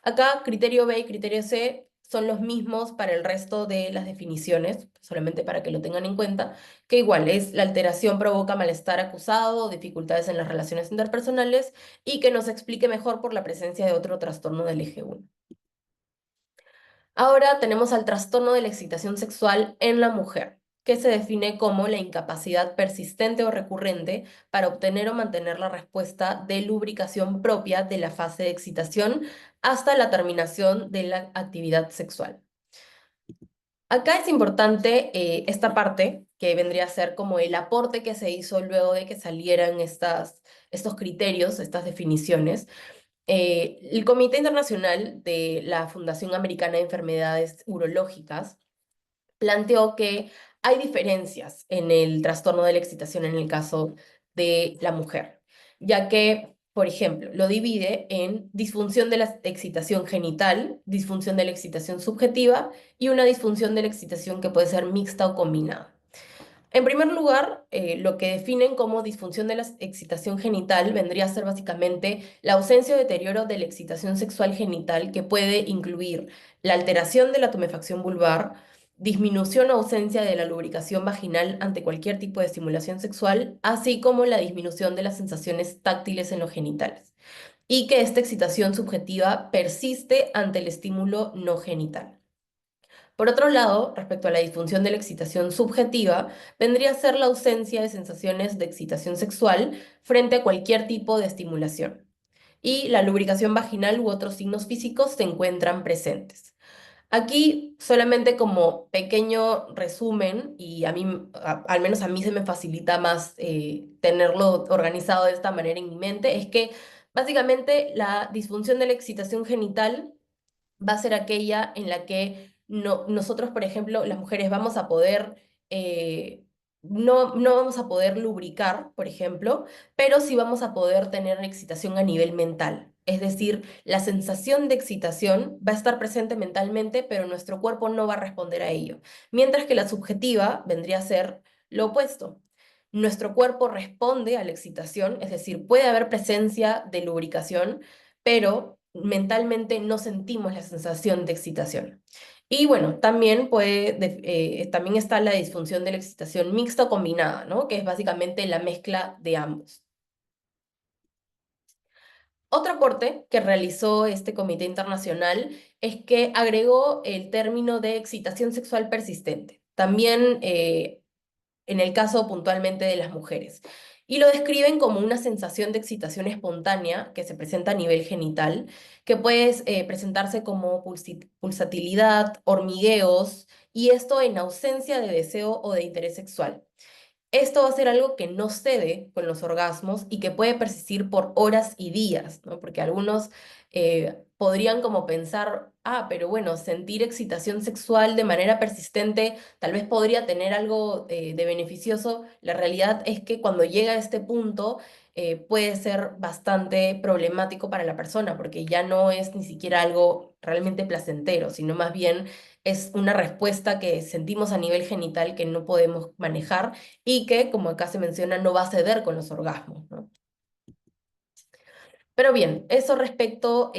Acá, criterio B y criterio C son los mismos para el resto de las definiciones, solamente para que lo tengan en cuenta, que igual es la alteración provoca malestar acusado, dificultades en las relaciones interpersonales y que nos explique mejor por la presencia de otro trastorno del eje 1. Ahora tenemos al trastorno de la excitación sexual en la mujer. que se define como la incapacidad persistente o recurrente para obtener o mantener la respuesta de lubricación propia de la fase de excitación hasta la terminación de la actividad sexual. Acá es importante esta parte, que vendría a ser como el aporte que se hizo luego de que salieran estos criterios, estas definiciones. El Comité Internacional de la Fundación Americana de Enfermedades Urológicas planteó que hay diferencias en el trastorno de la excitación en el caso de la mujer, ya que, por ejemplo, lo divide en disfunción de la excitación genital, disfunción de la excitación subjetiva y una disfunción de la excitación que puede ser mixta o combinada. En primer lugar, lo que definen como disfunción de la excitación genital vendría a ser básicamente la ausencia o deterioro de la excitación sexual genital, que puede incluir la alteración de la tumefacción vulvar, disminución o ausencia de la lubricación vaginal ante cualquier tipo de estimulación sexual, así como la disminución de las sensaciones táctiles en los genitales, y que esta excitación subjetiva persiste ante el estímulo no genital. Por otro lado, respecto a la disfunción de la excitación subjetiva, vendría a ser la ausencia de sensaciones de excitación sexual frente a cualquier tipo de estimulación. Y la lubricación vaginal u otros signos físicos se encuentran presentes. Aquí, solamente como pequeño resumen, y a mí, al menos a mí se me facilita más tenerlo organizado de esta manera en mi mente, es que básicamente la disfunción de la excitación genital va a ser aquella en la que nosotros, por ejemplo, las mujeres vamos a poder, no vamos a poder lubricar, por ejemplo, pero sí vamos a poder tener excitación a nivel mental. Es decir, la sensación de excitación va a estar presente mentalmente, pero nuestro cuerpo no va a responder a ello. Mientras que la subjetiva vendría a ser lo opuesto. Nuestro cuerpo responde a la excitación, es decir, puede haber presencia de lubricación, pero mentalmente no sentimos la sensación de excitación. Y bueno, también también está la disfunción de la excitación mixta o combinada, ¿no? Que es básicamente la mezcla de ambos. Otro aporte que realizó este comité internacional es que agregó el término de excitación sexual persistente. También en el caso puntualmente de las mujeres. Y lo describen como una sensación de excitación espontánea que se presenta a nivel genital, que puede presentarse como pulsatilidad, hormigueos, y esto en ausencia de deseo o de interés sexual. Esto va a ser algo que no cede con los orgasmos y que puede persistir por horas y días, ¿no? Porque algunos podrían como pensar, ah, pero bueno, sentir excitación sexual de manera persistente tal vez podría tener algo de beneficioso. La realidad es que cuando llega a este punto puede ser bastante problemático para la persona, porque ya no es ni siquiera algo realmente placentero, sino más bien es una respuesta que sentimos a nivel genital que no podemos manejar y que, como acá se menciona, no va a ceder con los orgasmos, ¿no? Pero bien, eso respecto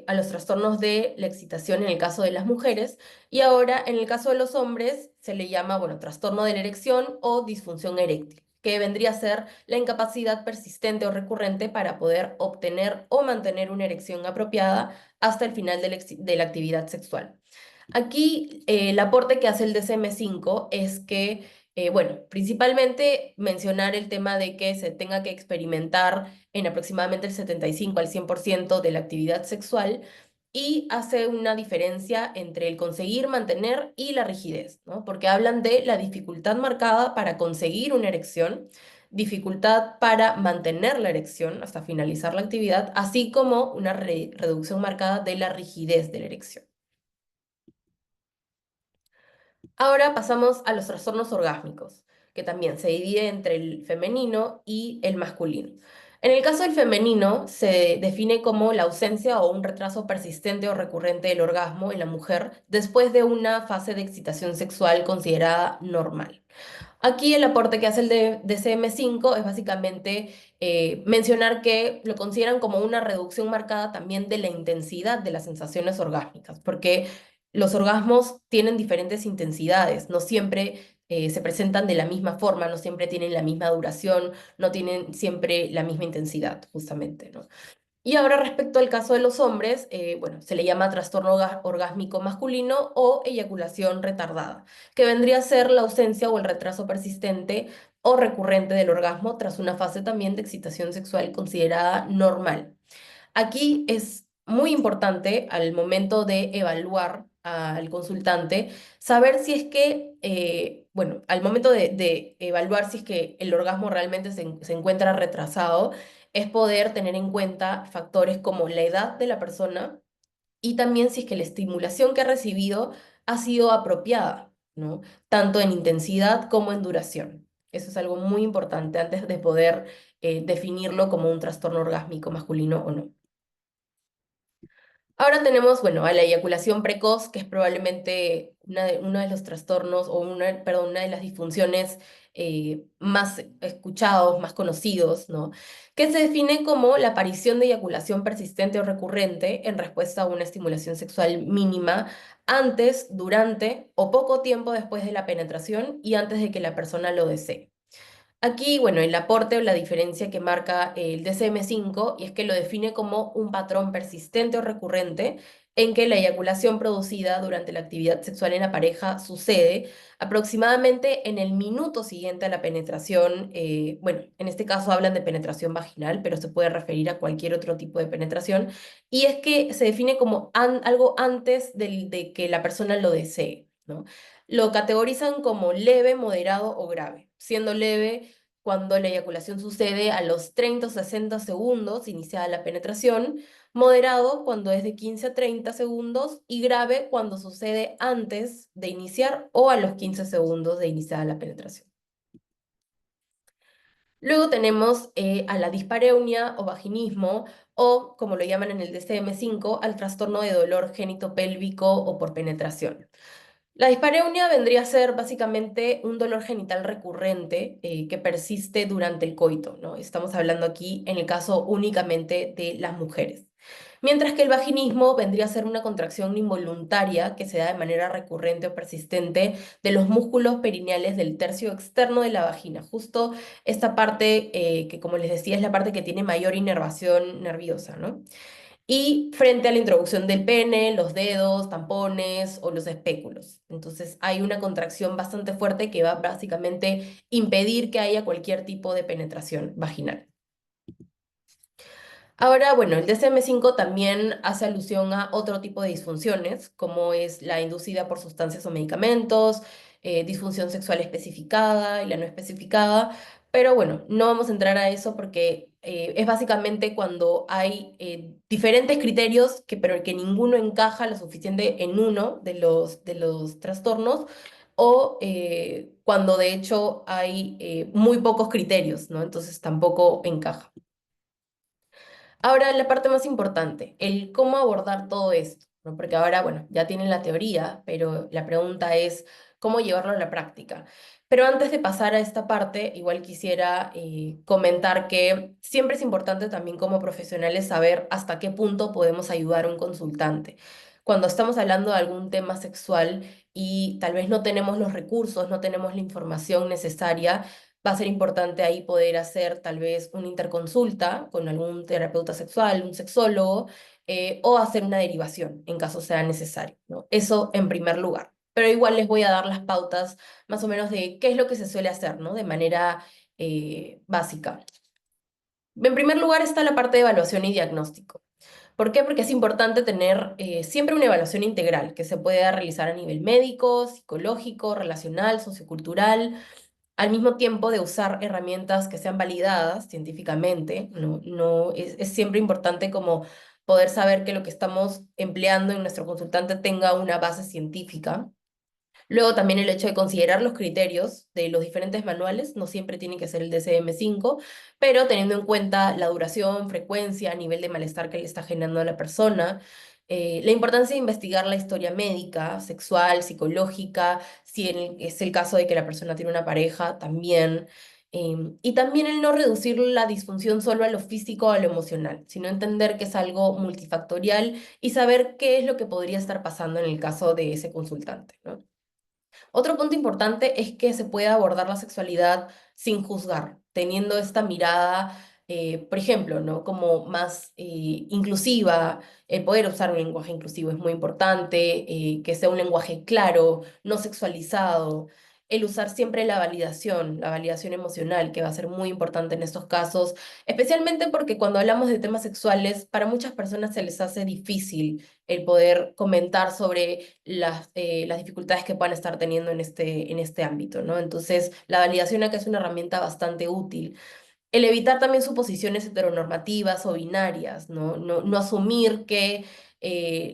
a los trastornos de la excitación en el caso de las mujeres, y ahora en el caso de los hombres se le llama, bueno, trastorno de la erección o disfunción eréctil, que vendría a ser la incapacidad persistente o recurrente para poder obtener o mantener una erección apropiada hasta el final de la actividad sexual. Aquí el aporte que hace el DSM-5 es que, bueno, principalmente mencionar el tema de que se tenga que experimentar en aproximadamente el 75 al 100% de la actividad sexual, y hace una diferencia entre el conseguir, mantener y la rigidez, ¿no? Porque hablan de la dificultad marcada para conseguir una erección, dificultad para mantener la erección hasta finalizar la actividad, así como una reducción marcada de la rigidez de la erección. Ahora pasamos a los trastornos orgásmicos, que también se divide entre el femenino y el masculino. En el caso del femenino, se define como la ausencia o un retraso persistente o recurrente del orgasmo en la mujer después de una fase de excitación sexual considerada normal. Aquí el aporte que hace el de DSM-5 es básicamente mencionar que lo consideran como una reducción marcada también de la intensidad de las sensaciones orgásmicas, porque los orgasmos tienen diferentes intensidades, no siempre se presentan de la misma forma, no siempre tienen la misma duración, no tienen siempre la misma intensidad, justamente, ¿no? Y ahora respecto al caso de los hombres, bueno, se le llama trastorno orgásmico masculino o eyaculación retardada, que vendría a ser la ausencia o el retraso persistente o recurrente del orgasmo tras una fase también de excitación sexual considerada normal. Aquí es muy importante al momento de evaluar al consultante saber si es que, bueno, al momento de evaluar si es que el orgasmo realmente se encuentra retrasado, es poder tener en cuenta factores como la edad de la persona y también si es que la estimulación que ha recibido ha sido apropiada, ¿no? Tanto en intensidad como en duración. Eso es algo muy importante antes de poder definirlo como un trastorno orgásmico masculino o no. Ahora tenemos, bueno, a la eyaculación precoz, que es probablemente uno de los trastornos o perdón, una de las disfunciones más escuchados, más conocidos, ¿no? Que se define como la aparición de eyaculación persistente o recurrente en respuesta a una estimulación sexual mínima antes, durante o poco tiempo después de la penetración y antes de que la persona lo desee. Aquí, bueno, el aporte o la diferencia que marca el DSM-5 y es que lo define como un patrón persistente o recurrente en que la eyaculación producida durante la actividad sexual en la pareja sucede aproximadamente en el minuto siguiente a la penetración. Bueno, en este caso hablan de penetración vaginal, pero se puede referir a cualquier otro tipo de penetración. Y es que se define como algo antes de que la persona lo desee, ¿no? Lo categorizan como leve, moderado o grave, siendo leve cuando la eyaculación sucede a los 30 o 60 segundos iniciada la penetración, moderado cuando es de 15 a 30 segundos y grave cuando sucede antes de iniciar o a los 15 segundos de iniciada la penetración. Luego tenemos a la dispareunia o vaginismo, o como lo llaman en el DSM-5, al trastorno de dolor genitopélvico o por penetración. La dispareunia vendría a ser básicamente un dolor genital recurrente que persiste durante el coito, ¿no? Estamos hablando aquí en el caso únicamente de las mujeres. Mientras que el vaginismo vendría a ser una contracción involuntaria que se da de manera recurrente o persistente de los músculos perineales del tercio externo de la vagina, justo esta parte que, como les decía, es la parte que tiene mayor inervación nerviosa, ¿no? Y frente a la introducción del pene, los dedos, tampones o los espéculos. Entonces hay una contracción bastante fuerte que va básicamente impedir que haya cualquier tipo de penetración vaginal. Ahora, bueno, el DSM-5 también hace alusión a otro tipo de disfunciones, como es la inducida por sustancias o medicamentos, disfunción sexual especificada y la no especificada, pero bueno, no vamos a entrar a eso porque es básicamente cuando hay diferentes criterios, pero que ninguno encaja lo suficiente en uno de los trastornos, o cuando de hecho hay muy pocos criterios, ¿no? Entonces tampoco encaja. Ahora, la parte más importante, el cómo abordar todo esto, ¿no? Porque ahora, bueno, ya tienen la teoría, pero la pregunta es cómo llevarlo a la práctica. Pero antes de pasar a esta parte, igual quisiera comentar que siempre es importante también como profesionales saber hasta qué punto podemos ayudar a un consultante. Cuando estamos hablando de algún tema sexual y tal vez no tenemos los recursos, no tenemos la información necesaria, va a ser importante ahí poder hacer tal vez una interconsulta con algún terapeuta sexual, un sexólogo, o hacer una derivación en caso sea necesario, ¿no? Eso en primer lugar. Pero igual les voy a dar las pautas más o menos de qué es lo que se suele hacer, ¿no? De manera básica. En primer lugar está la parte de evaluación y diagnóstico. ¿Por qué? Porque es importante tener siempre una evaluación integral que se pueda realizar a nivel médico, psicológico, relacional, sociocultural, al mismo tiempo de usar herramientas que sean validadas científicamente, no, es siempre importante como poder saber que lo que estamos empleando en nuestro consultante tenga una base científica. Luego también el hecho de considerar los criterios de los diferentes manuales, no siempre tiene que ser el DSM-5, pero teniendo en cuenta la duración, frecuencia, nivel de malestar que le está generando a la persona, la importancia de investigar la historia médica, sexual, psicológica, si es el caso de que la persona tiene una pareja, también. Y también el no reducir la disfunción solo a lo físico o a lo emocional, sino entender que es algo multifactorial y saber qué es lo que podría estar pasando en el caso de ese consultante, ¿no? Otro punto importante es que se pueda abordar la sexualidad sin juzgar, teniendo esta mirada por ejemplo, ¿no? Como más inclusiva, el poder usar un lenguaje inclusivo es muy importante, que sea un lenguaje claro, no sexualizado, el usar siempre la validación emocional, que va a ser muy importante en estos casos, especialmente porque cuando hablamos de temas sexuales, para muchas personas se les hace difícil el poder comentar sobre las dificultades que puedan estar teniendo en este ámbito, ¿no? Entonces, la validación acá es una herramienta bastante útil. El evitar también suposiciones heteronormativas o binarias, ¿no? No asumir que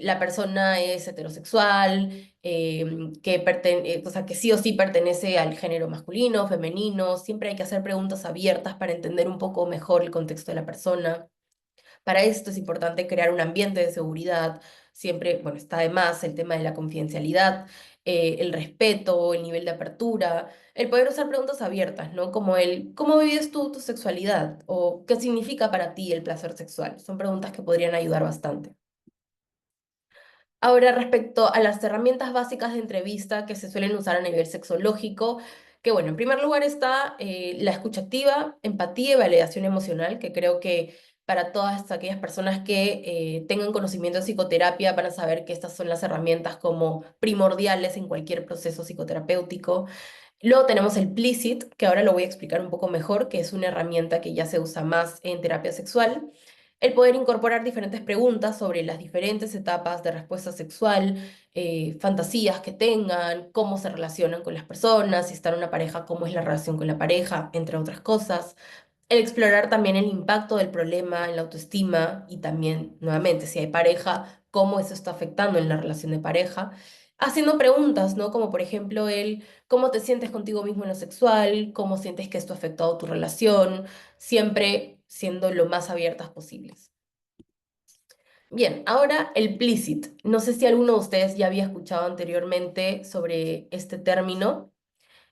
la persona es heterosexual, o sea, que sí o sí pertenece al género masculino, femenino. Siempre hay que hacer preguntas abiertas para entender un poco mejor el contexto de la persona. Para esto es importante crear un ambiente de seguridad. Siempre, bueno, está de más el tema de la confidencialidad, el respeto, el nivel de apertura, el poder usar preguntas abiertas, ¿no? Como el, ¿cómo vives tú tu sexualidad? O ¿qué significa para ti el placer sexual? Son preguntas que podrían ayudar bastante. Ahora, respecto a las herramientas básicas de entrevista que se suelen usar a nivel sexológico, que bueno, en primer lugar está la escucha activa, empatía y validación emocional, que creo que para todas aquellas personas que tengan conocimiento de psicoterapia van a saber que estas son las herramientas como primordiales en cualquier proceso psicoterapéutico. Luego tenemos el Plicit, que ahora lo voy a explicar un poco mejor, que es una herramienta que ya se usa más en terapia sexual. El poder incorporar diferentes preguntas sobre las diferentes etapas de respuesta sexual, fantasías que tengan, cómo se relacionan con las personas, si están en una pareja, cómo es la relación con la pareja, entre otras cosas. El explorar también el impacto del problema en la autoestima y también, nuevamente, si hay pareja, cómo eso está afectando en la relación de pareja. Haciendo preguntas, ¿no? Como por ejemplo el cómo te sientes contigo mismo en lo sexual, cómo sientes que esto ha afectado tu relación, siempre siendo lo más abiertas posibles. Bien, ahora el Plicit. No sé si alguno de ustedes ya había escuchado anteriormente sobre este término,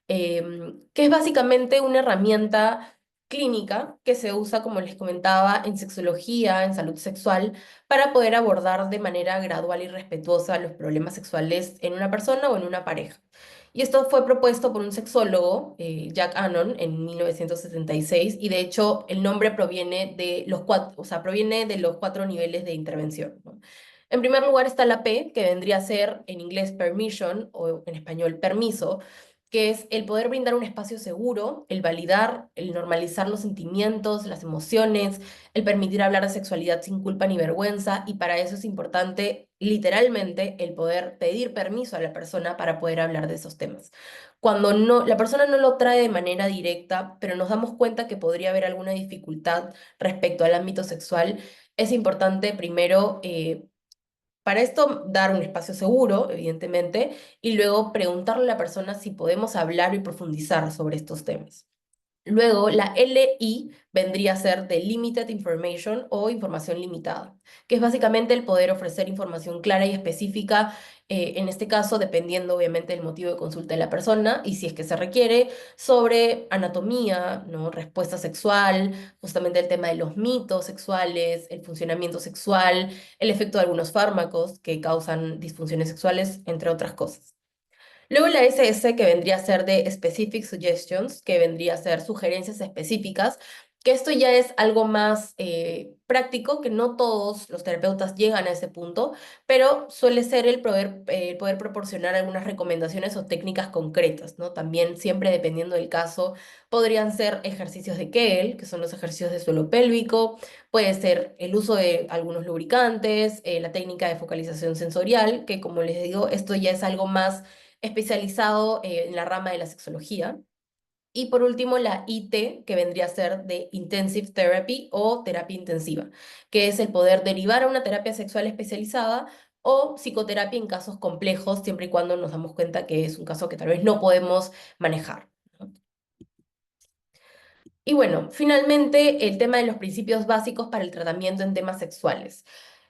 que es básicamente una herramienta clínica que se usa, como les comentaba, en sexología, en salud sexual, para poder abordar de manera gradual y respetuosa los problemas sexuales en una persona o en una pareja. Y esto fue propuesto por un sexólogo, Jack Anon, en 1976, y de hecho el nombre proviene de los cuatro, o sea, proviene de los cuatro niveles de intervención, ¿no? En primer lugar está la P, que vendría a ser en inglés permission o en español permiso, que es el poder brindar un espacio seguro, el validar, el normalizar los sentimientos, las emociones, el permitir hablar de sexualidad sin culpa ni vergüenza, y para eso es importante, literalmente, el poder pedir permiso a la persona para poder hablar de esos temas. Cuando no, la persona no lo trae de manera directa, pero nos damos cuenta que podría haber alguna dificultad respecto al ámbito sexual, es importante primero para esto, dar un espacio seguro, evidentemente, y luego preguntarle a la persona si podemos hablar y profundizar sobre estos temas. Luego, la LI vendría a ser de Limited Information o información limitada, que es básicamente el poder ofrecer información clara y específica, en este caso, dependiendo obviamente del motivo de consulta de la persona y si es que se requiere, sobre anatomía, ¿no? Respuesta sexual, justamente el tema de los mitos sexuales, el funcionamiento sexual, el efecto de algunos fármacos que causan disfunciones sexuales, entre otras cosas. Luego la SS, que vendría a ser de Specific Suggestions, que vendría a ser sugerencias específicas, que esto ya es algo más práctico, que no todos los terapeutas llegan a ese punto, pero suele ser el poder proporcionar algunas recomendaciones o técnicas concretas, ¿no? También siempre dependiendo del caso, podrían ser ejercicios de Kegel, que son los ejercicios de suelo pélvico, puede ser el uso de algunos lubricantes, la técnica de focalización sensorial, que como les digo, esto ya es algo más especializado en la rama de la sexología. Y por último, la IT, que vendría a ser de Intensive Therapy o terapia intensiva, que es el poder derivar a una terapia sexual especializada o psicoterapia en casos complejos, siempre y cuando nos damos cuenta que es un caso que tal vez no podemos manejar, ¿no? Y bueno, finalmente, el tema de los principios básicos para el tratamiento en temas sexuales.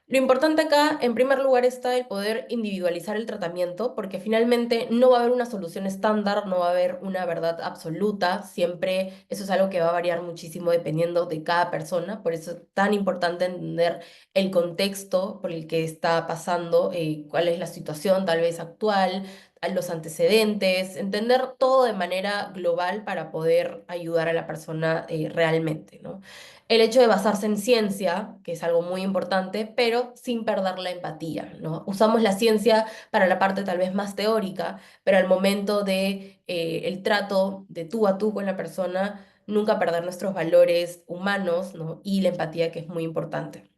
Lo importante acá, en primer lugar, está el poder individualizar el tratamiento, porque finalmente no va a haber una solución estándar, no va a haber una verdad absoluta, siempre eso es algo que va a variar muchísimo dependiendo de cada persona, por eso es tan importante entender el contexto por el que está pasando, cuál es la situación tal vez actual, a los antecedentes, entender todo de manera global para poder ayudar a la persona realmente, ¿no? El hecho de basarse en ciencia, que es algo muy importante, pero sin perder la empatía, ¿no? Usamos la ciencia para la parte tal vez más teórica, pero al momento de el trato de tú a tú con la persona, nunca perder nuestros valores humanos, ¿no? Y la empatía, que es muy importante.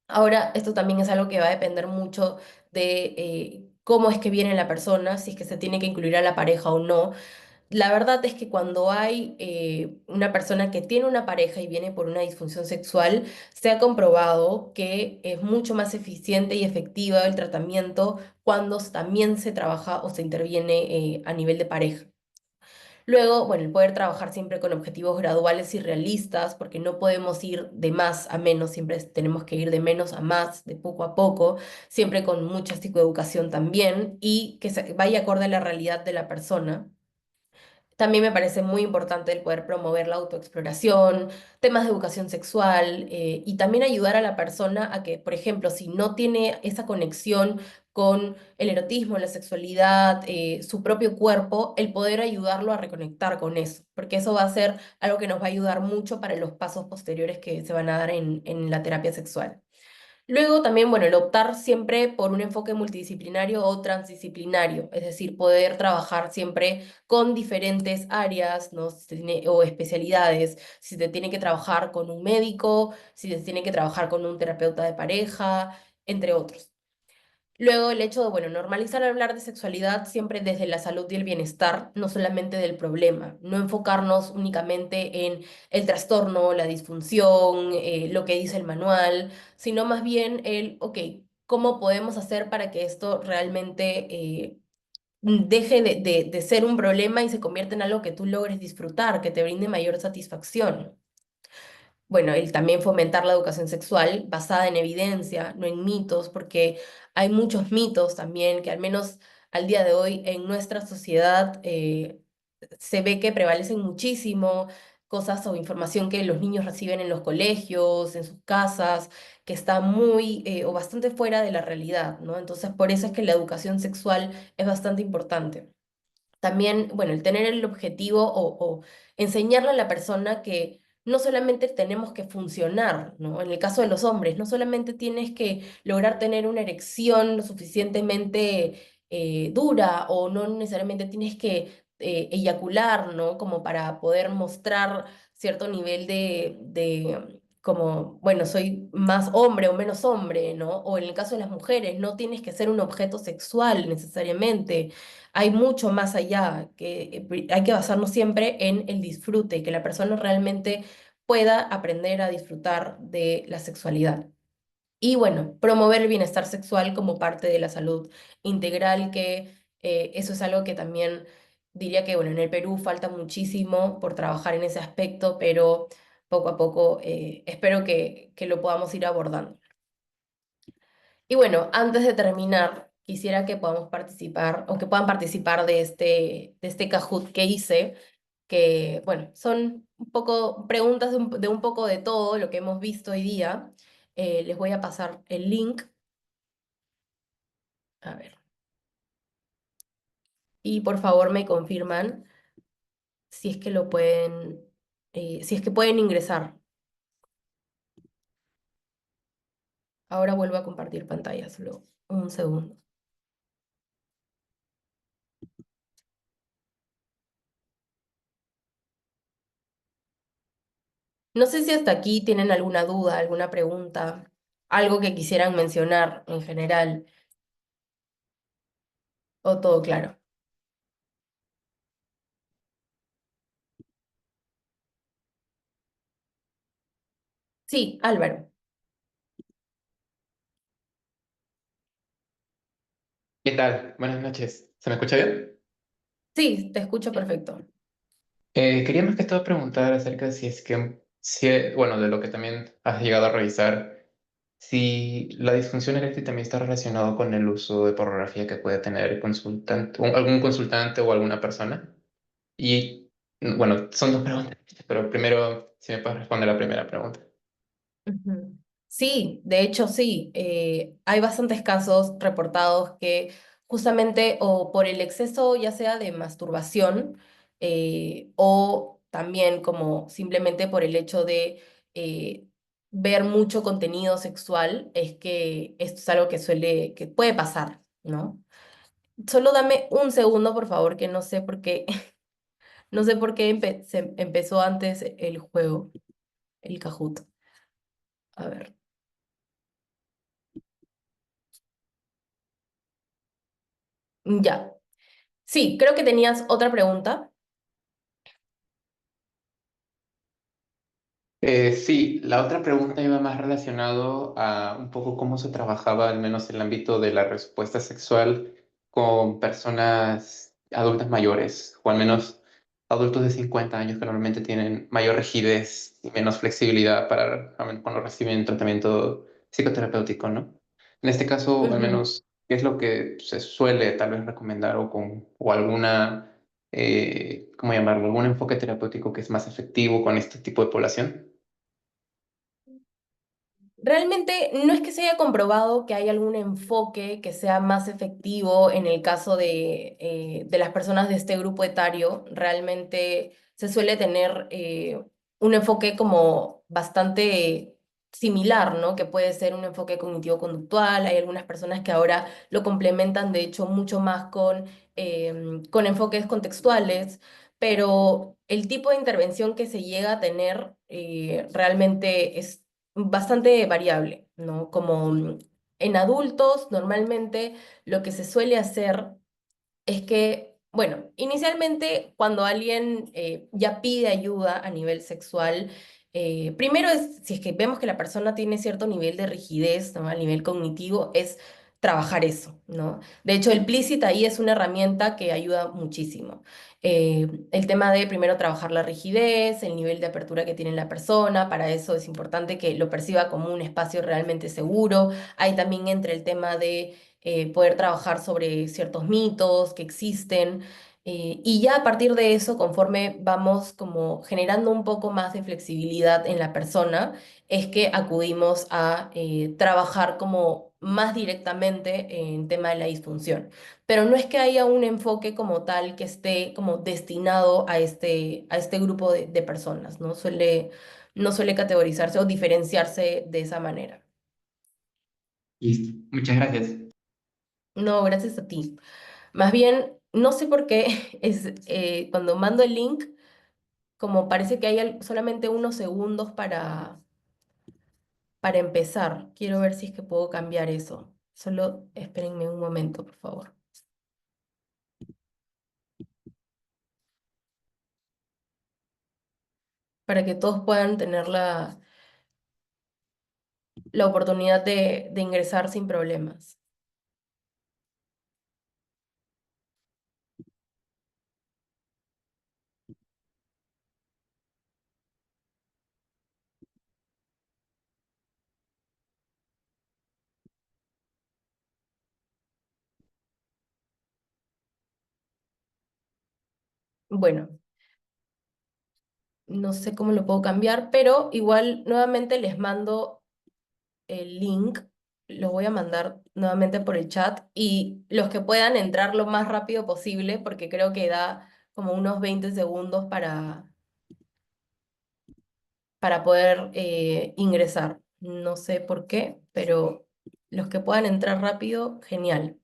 Ahora, esto también es algo que va a depender mucho de cómo es que viene la persona, si es que se tiene que incluir a la pareja o no. La verdad es que cuando hay una persona que tiene una pareja y viene por una disfunción sexual, se ha comprobado que es mucho más eficiente y efectiva el tratamiento cuando también se trabaja o se interviene a nivel de pareja. Luego, bueno, el poder trabajar siempre con objetivos graduales y realistas, porque no podemos ir de más a menos, siempre tenemos que ir de menos a más, de poco a poco, siempre con mucha psicoeducación también, y que vaya acorde a la realidad de la persona. También me parece muy importante el poder promover la autoexploración, temas de educación sexual y también ayudar a la persona a que, por ejemplo, si no tiene esa conexión con el erotismo, la sexualidad, su propio cuerpo, el poder ayudarlo a reconectar con eso, porque eso va a ser algo que nos va a ayudar mucho para los pasos posteriores que se van a dar en la terapia sexual. Luego también, bueno, el optar siempre por un enfoque multidisciplinario o transdisciplinario, es decir, poder trabajar siempre con diferentes áreas, ¿no? O especialidades, si se tiene que trabajar con un médico, si se tiene que trabajar con un terapeuta de pareja, entre otros. Luego el hecho de, bueno, normalizar hablar de sexualidad siempre desde la salud y el bienestar, no solamente del problema, no enfocarnos únicamente en el trastorno, la disfunción, lo que dice el manual, sino más bien el, ok, ¿cómo podemos hacer para que esto realmente deje de ser un problema y se convierta en algo que tú logres disfrutar, que te brinde mayor satisfacción? Bueno, el también fomentar la educación sexual basada en evidencia, no en mitos, porque hay muchos mitos también que al menos al día de hoy en nuestra sociedad se ve que prevalecen muchísimo cosas o información que los niños reciben en los colegios, en sus casas, que está muy o bastante fuera de la realidad, ¿no? Entonces, por eso es que la educación sexual es bastante importante. También, bueno, el tener el objetivo o enseñarle a la persona que no solamente tenemos que funcionar, ¿no? En el caso de los hombres, no solamente tienes que lograr tener una erección lo suficientemente dura o no necesariamente tienes que eyacular, ¿no? Como para poder mostrar cierto nivel de como, bueno, soy más hombre o menos hombre, ¿no? O en el caso de las mujeres, no tienes que ser un objeto sexual necesariamente, hay mucho más allá, que hay que basarnos siempre en el disfrute, que la persona realmente pueda aprender a disfrutar de la sexualidad. Y bueno, promover el bienestar sexual como parte de la salud integral, que eso es algo que también diría que, bueno, en el Perú falta muchísimo por trabajar en ese aspecto, pero poco a poco espero que lo podamos ir abordando. Y bueno, antes de terminar, quisiera que podamos participar o que puedan participar de este Kahoot que hice, que bueno, son un poco preguntas de un poco de todo lo que hemos visto hoy día. Les voy a pasar el link, a ver, y por favor me confirman si es que lo pueden, si es que pueden ingresar. Ahora vuelvo a compartir pantalla, solo un segundo. No sé si hasta aquí tienen alguna duda, alguna pregunta, algo que quisieran mencionar en general, o todo claro. Sí, Álvaro. ¿Qué tal? Buenas noches. ¿Se me escucha bien? Sí, te escucho perfecto. Quería más que todo preguntar acerca de si es que, bueno, de lo que también has llegado a revisar, si la disfunción eréctil también está relacionado con el uso de pornografía que puede tener el consultante, algún consultante o alguna persona. Y, bueno, son dos preguntas, pero primero, si me puedes responder la primera pregunta. Ujú. Sí, de hecho sí. Hay bastantes casos reportados que justamente o por el exceso ya sea de masturbación o también como simplemente por el hecho de eh, ver mucho contenido sexual, es que esto es algo que puede pasar, ¿no? Solo dame un segundo, por favor, que no sé por qué, no sé por qué se empezó antes el juego, el Kahoot. A ver. Ya. Sí, creo que tenías otra pregunta. Sí, la otra pregunta iba más relacionado a un poco cómo se trabajaba, al menos en el ámbito de la respuesta sexual, con personas adultas mayores, o al menos adultos de 50 años que normalmente tienen mayor rigidez y menos flexibilidad para cuando reciben tratamiento psicoterapéutico, ¿no? En este caso, al Ujú. menos, ¿qué es lo que se suele tal vez recomendar o alguna ¿cómo llamarlo? ¿Algún enfoque terapéutico que es más efectivo con este tipo de población? Realmente no es que se haya comprobado que hay algún enfoque que sea más efectivo en el caso de las personas de este grupo etario. Realmente se suele tener un enfoque como bastante similar, ¿no? Que puede ser un enfoque cognitivo-conductual. Hay algunas personas que ahora lo complementan, de hecho, mucho más con enfoques contextuales, pero el tipo de intervención que se llega a tener realmente es bastante variable, ¿no? Como en adultos, normalmente lo que se suele hacer es que, bueno, inicialmente cuando alguien ya pide ayuda a nivel sexual, primero es, si es que vemos que la persona tiene cierto nivel de rigidez, ¿no? A nivel cognitivo, es trabajar eso, ¿no? De hecho, el Plicit ahí es una herramienta que ayuda muchísimo. El tema de primero trabajar la rigidez, el nivel de apertura que tiene la persona, para eso es importante que lo perciba como un espacio realmente seguro. Ahí también entra el tema de poder trabajar sobre ciertos mitos que existen. Y ya a partir de eso, conforme vamos como generando un poco más de flexibilidad en la persona, es que acudimos a trabajar como más directamente en tema de la disfunción. Pero no es que haya un enfoque como tal que esté como destinado a este grupo de personas, ¿no? No suele categorizarse o diferenciarse de esa manera. Listo. Muchas gracias. No, gracias a ti. Más bien, no sé por qué es cuando mando el link, como parece que hay solamente unos segundos para empezar. Quiero ver si es que puedo cambiar eso. Solo espérenme un momento, por favor, para que todos puedan tener la oportunidad de ingresar sin problemas. Bueno, no sé cómo lo puedo cambiar, pero igual nuevamente les mando el link, lo voy a mandar nuevamente por el chat y los que puedan entrar lo más rápido posible, porque creo que da como unos 20 segundos para poder ingresar. No sé por qué, pero los que puedan entrar rápido, genial.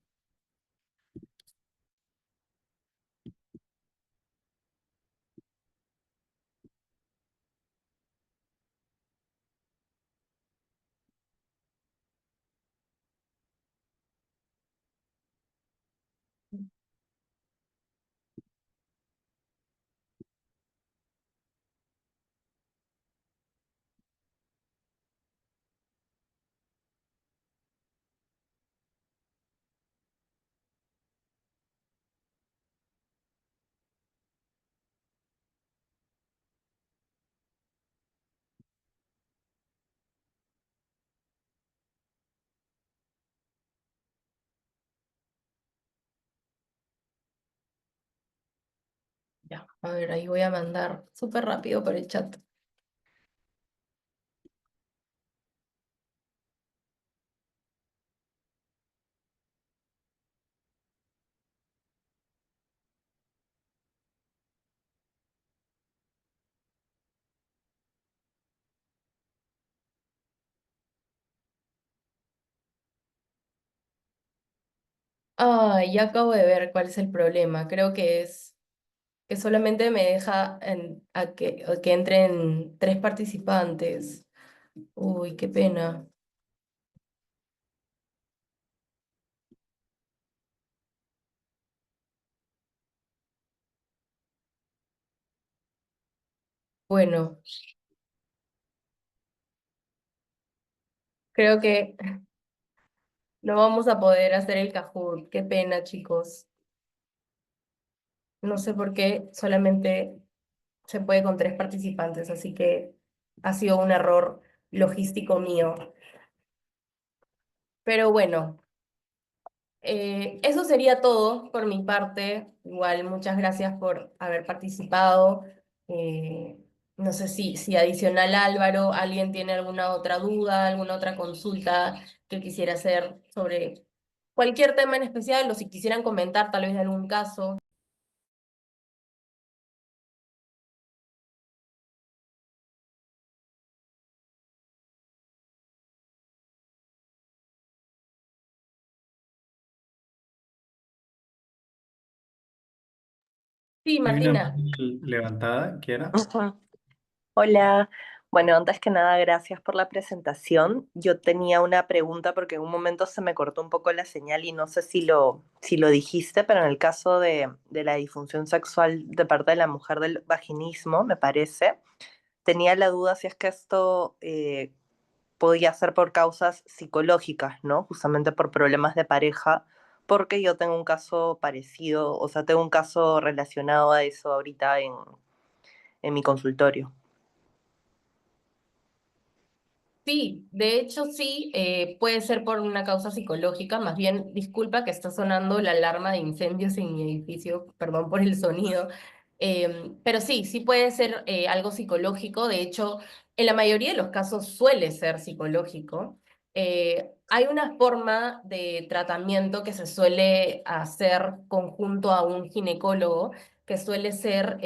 Ya, a ver, ahí voy a mandar súper rápido por el chat. Ah, ya acabo de ver cuál es el problema. Creo que es que solamente me deja a que entren 3 participantes. Uy, qué pena. Bueno, creo que no vamos a poder hacer el Kahoot. Qué pena, chicos. No sé por qué solamente se puede con 3 participantes, así que ha sido un error logístico mío. Pero bueno, eso sería todo por mi parte. Igual, muchas gracias por haber participado. Eh, no sé si adicional a Álvaro, alguien tiene alguna otra duda, alguna otra consulta que quisiera hacer sobre cualquier tema en especial o si quisieran comentar tal vez de algún caso. Sí, Hay una Martina. mano levantada, Kiara. Ujú. Hola, bueno, antes que nada, gracias por la presentación. Yo tenía una pregunta porque en un momento se me cortó un poco la señal y no sé si lo dijiste, pero en el caso de la disfunción sexual de parte de la mujer del vaginismo, me parece, tenía la duda si es que esto podía ser por causas psicológicas, ¿no? Justamente por problemas de pareja, porque yo tengo un caso parecido, o sea, tengo un caso relacionado a eso ahorita en mi consultorio. Sí, de hecho sí, puede ser por una causa psicológica, más bien, disculpa que está sonando la alarma de incendios en mi edificio, perdón por el sonido, pero sí, sí puede ser algo psicológico, de hecho, en la mayoría de los casos suele ser psicológico. Hay una forma de tratamiento que se suele hacer conjunto a un ginecólogo, que suele ser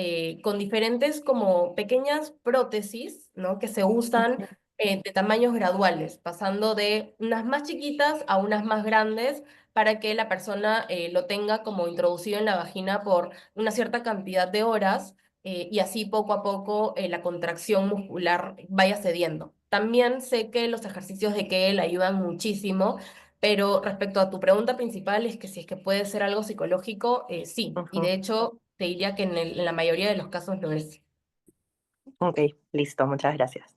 con diferentes como pequeñas prótesis, ¿no? Que se usan de tamaños graduales, pasando de unas más chiquitas a unas más grandes para que la persona lo tenga como introducido en la vagina por una cierta cantidad de horas y así poco a poco la contracción muscular vaya cediendo. También sé que los ejercicios de Kegel ayudan muchísimo, pero respecto a tu pregunta principal es que si es que puede ser algo psicológico, sí, y Ujú. de hecho te diría que en la mayoría de los casos lo es. Ok, listo, muchas gracias.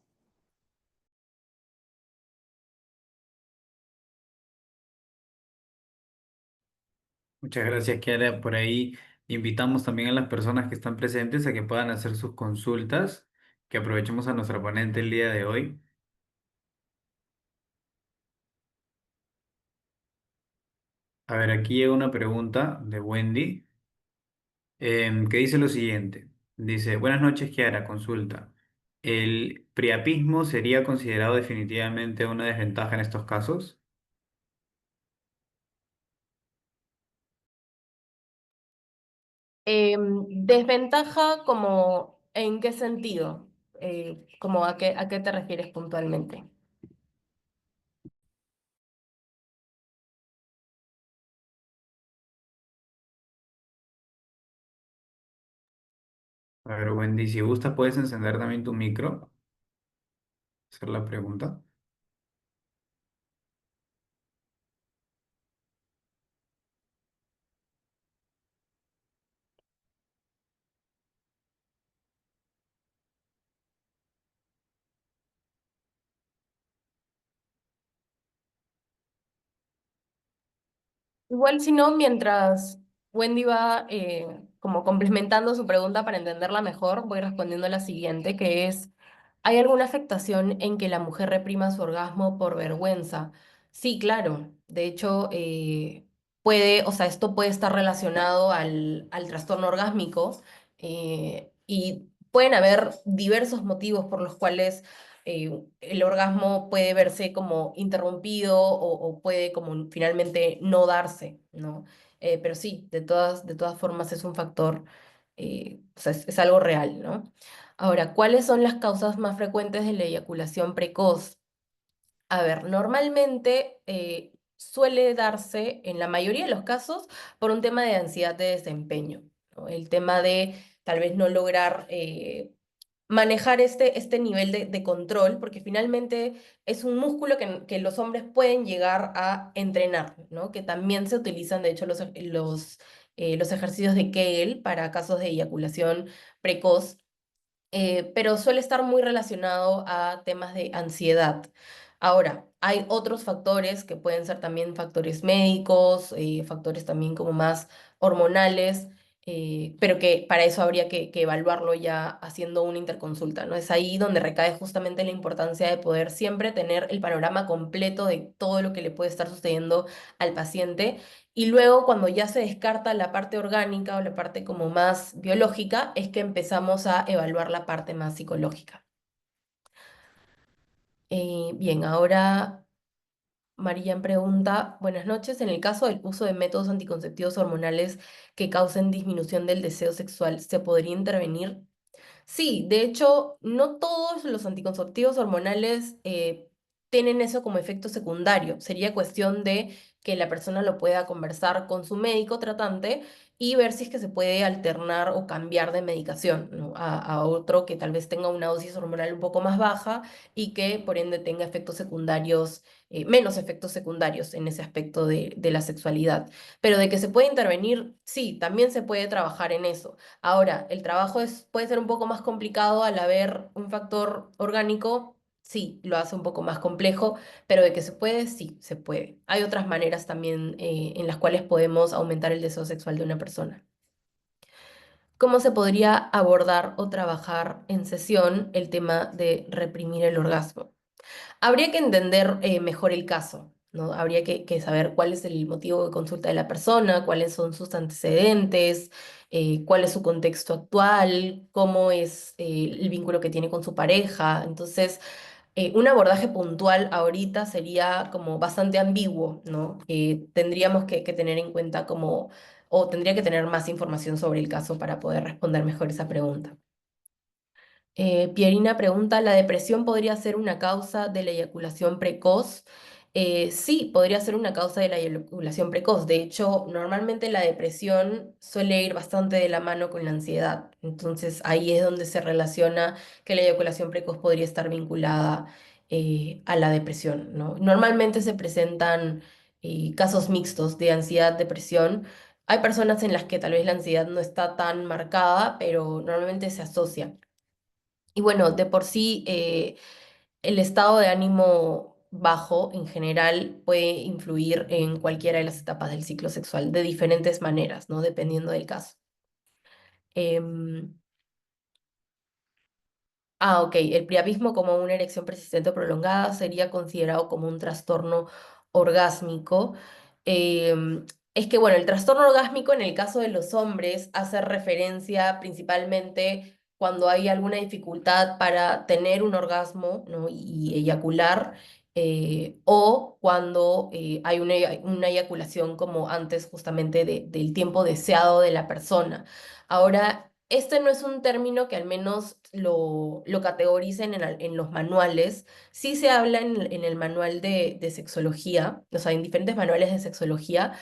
Muchas gracias, Kiara. Por ahí invitamos también a las personas que están presentes a que puedan hacer sus consultas, que aprovechemos a nuestra ponente el día de hoy. A ver, aquí llega una pregunta de Wendy, que dice lo siguiente. Dice, buenas noches, Kiara, consulta. ¿El priapismo sería considerado definitivamente una desventaja en estos casos? Desventaja como, ¿en qué sentido? Como a qué te refieres puntualmente? A ver, Wendy, si gustas, puedes encender también tu micro, hacer la pregunta. Igual si no, mientras Wendy va como complementando su pregunta para entenderla mejor, voy respondiendo a la siguiente, que es, ¿hay alguna afectación en que la mujer reprima su orgasmo por vergüenza? Sí, claro. De hecho, puede, o sea, esto puede estar relacionado al trastorno orgásmico y pueden haber diversos motivos por los cuales el orgasmo puede verse como interrumpido o puede como finalmente no darse, ¿no? Pero sí, de todas formas es un factor, o sea, es algo real, ¿no? Ahora, ¿cuáles son las causas más frecuentes de la eyaculación precoz? A ver, normalmente suele darse en la mayoría de los casos por un tema de ansiedad de desempeño, ¿no? El tema de tal vez no lograr manejar este nivel de control, porque finalmente es un músculo que los hombres pueden llegar a entrenar, ¿no? Que también se utilizan, de hecho, los ejercicios de Kegel para casos de eyaculación precoz, pero suele estar muy relacionado a temas de ansiedad. Ahora, hay otros factores que pueden ser también factores médicos, factores también como más hormonales, pero que para eso habría que evaluarlo ya haciendo una interconsulta, ¿no? Es ahí donde recae justamente la importancia de poder siempre tener el panorama completo de todo lo que le puede estar sucediendo al paciente y luego, cuando ya se descarta la parte orgánica o la parte como más biológica, es que empezamos a evaluar la parte más psicológica. Bien, ahora María pregunta, buenas noches, en el caso del uso de métodos anticonceptivos hormonales que causen disminución del deseo sexual, ¿se podría intervenir? Sí, de hecho, no todos los anticonceptivos hormonales tienen eso como efecto secundario. Sería cuestión de que la persona lo pueda conversar con su médico tratante y ver si es que se puede alternar o cambiar de medicación, ¿no? A otro que tal vez tenga una dosis hormonal un poco más baja y que por ende tenga efectos secundarios, menos efectos secundarios en ese aspecto de la sexualidad. Pero de que se puede intervenir, sí, también se puede trabajar en eso. Ahora, el trabajo puede ser un poco más complicado al haber un factor orgánico, sí, lo hace un poco más complejo, pero de que se puede, sí, se puede. Hay otras maneras también en las cuales podemos aumentar el deseo sexual de una persona. ¿Cómo se podría abordar o trabajar en sesión el tema de reprimir el orgasmo? Habría que entender mejor el caso, ¿no? Habría que saber cuál es el motivo de consulta de la persona, cuáles son sus antecedentes, cuál es su contexto actual, cómo es el vínculo que tiene con su pareja. Entonces, un abordaje puntual ahorita sería como bastante ambiguo, ¿no? Tendríamos que tener en cuenta como, o tendría que tener más información sobre el caso para poder responder mejor esa pregunta. Pierina pregunta, ¿la depresión podría ser una causa de la eyaculación precoz? Sí, podría ser una causa de la eyaculación precoz. De hecho, normalmente la depresión suele ir bastante de la mano con la ansiedad. Entonces, ahí es donde se relaciona que la eyaculación precoz podría estar vinculada a la depresión, ¿no? Normalmente se presentan casos mixtos de ansiedad, depresión. Hay personas en las que tal vez la ansiedad no está tan marcada, pero normalmente se asocia. Y bueno, de por sí, el estado de ánimo bajo en general puede influir en cualquiera de las etapas del ciclo sexual de diferentes maneras, ¿no? Dependiendo del caso. Em, ok, el priapismo como una erección persistente o prolongada sería considerado como un trastorno orgásmico. Em, es que, bueno, el trastorno orgásmico en el caso de los hombres hace referencia principalmente cuando hay alguna dificultad para tener un orgasmo, ¿no? y eyacular, o cuando hay una eyaculación como antes justamente del tiempo deseado de la persona. Ahora, este no es un término que al menos lo categoricen en los manuales. Sí se habla en el manual de sexología, o sea, en diferentes manuales de sexología,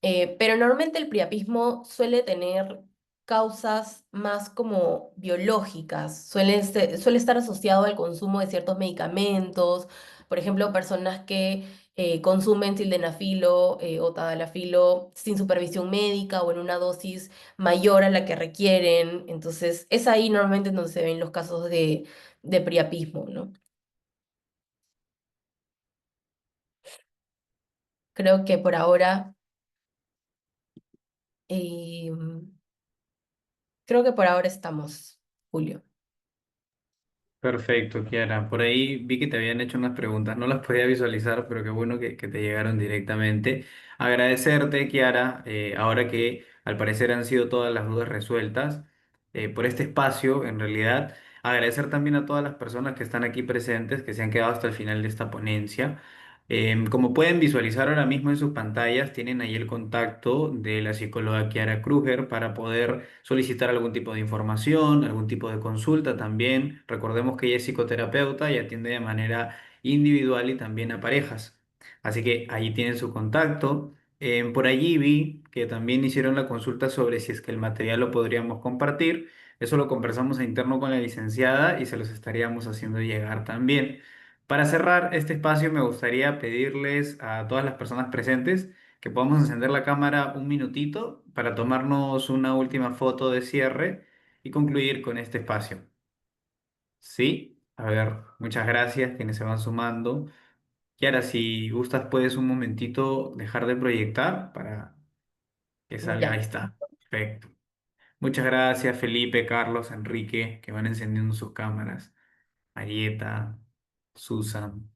pero normalmente el priapismo suele tener causas más como biológicas, suele estar asociado al consumo de ciertos medicamentos, por ejemplo, personas que consumen sildenafilo o tadalafilo sin supervisión médica o en una dosis mayor a la que requieren, entonces es ahí normalmente donde se ven los casos de priapismo, ¿no? Creo que por ahora, eh, creo que por ahora estamos, Julio. Perfecto, Kiara. Por ahí vi que te habían hecho unas preguntas, no las podía visualizar, pero qué bueno que te llegaron directamente. Agradecerte, Kiara, ahora que al parecer han sido todas las dudas resueltas, por este espacio, en realidad. Agradecer también a todas las personas que están aquí presentes, que se han quedado hasta el final de esta ponencia. Como pueden visualizar ahora mismo en sus pantallas, tienen ahí el contacto de la psicóloga Kiara Kruger para poder solicitar algún tipo de información, algún tipo de consulta también. Recordemos que ella es psicoterapeuta y atiende de manera individual y también a parejas. Así que ahí tienen su contacto. Por allí vi que también hicieron la consulta sobre si es que el material lo podríamos compartir. Eso lo conversamos a interno con la licenciada y se los estaríamos haciendo llegar también. Para cerrar este espacio, me gustaría pedirles a todas las personas presentes que podamos encender la cámara un minutito para tomarnos una última foto de cierre y concluir con este espacio. Sí, a ver, muchas gracias quienes se van sumando. Kiara, si gustas, puedes un momentito dejar de proyectar para que salga. Ahí Ya. está. Perfecto. Muchas gracias, Felipe, Carlos, Enrique, que van encendiendo sus cámaras. Marieta, Susan.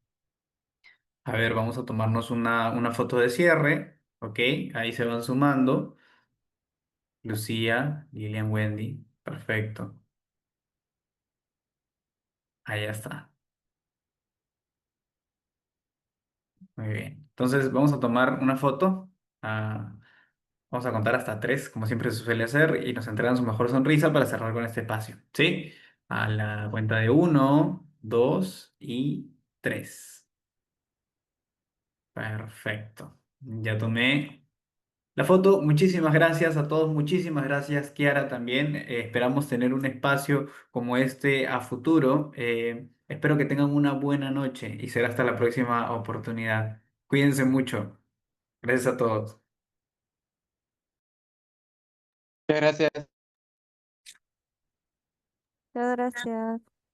A ver, vamos a tomarnos una foto de cierre. Ok, ahí se van sumando. Lucía, Lilian, Wendy. Perfecto. Ahí ya está. Muy bien. Entonces, vamos a tomar una foto. Ah, vamos a contar hasta tres, como siempre se suele hacer, y nos entregan su mejor sonrisa para cerrar con este espacio. ¿Sí? A la cuenta de uno, dos y tres. Perfecto. Ya tomé la foto. Muchísimas gracias a todos. Muchísimas gracias, Kiara, también. Esperamos tener un espacio como este a futuro. Espero que tengan una buena noche y será hasta la próxima oportunidad. Cuídense mucho. Gracias a todos. Muchas gracias. Muchas gracias.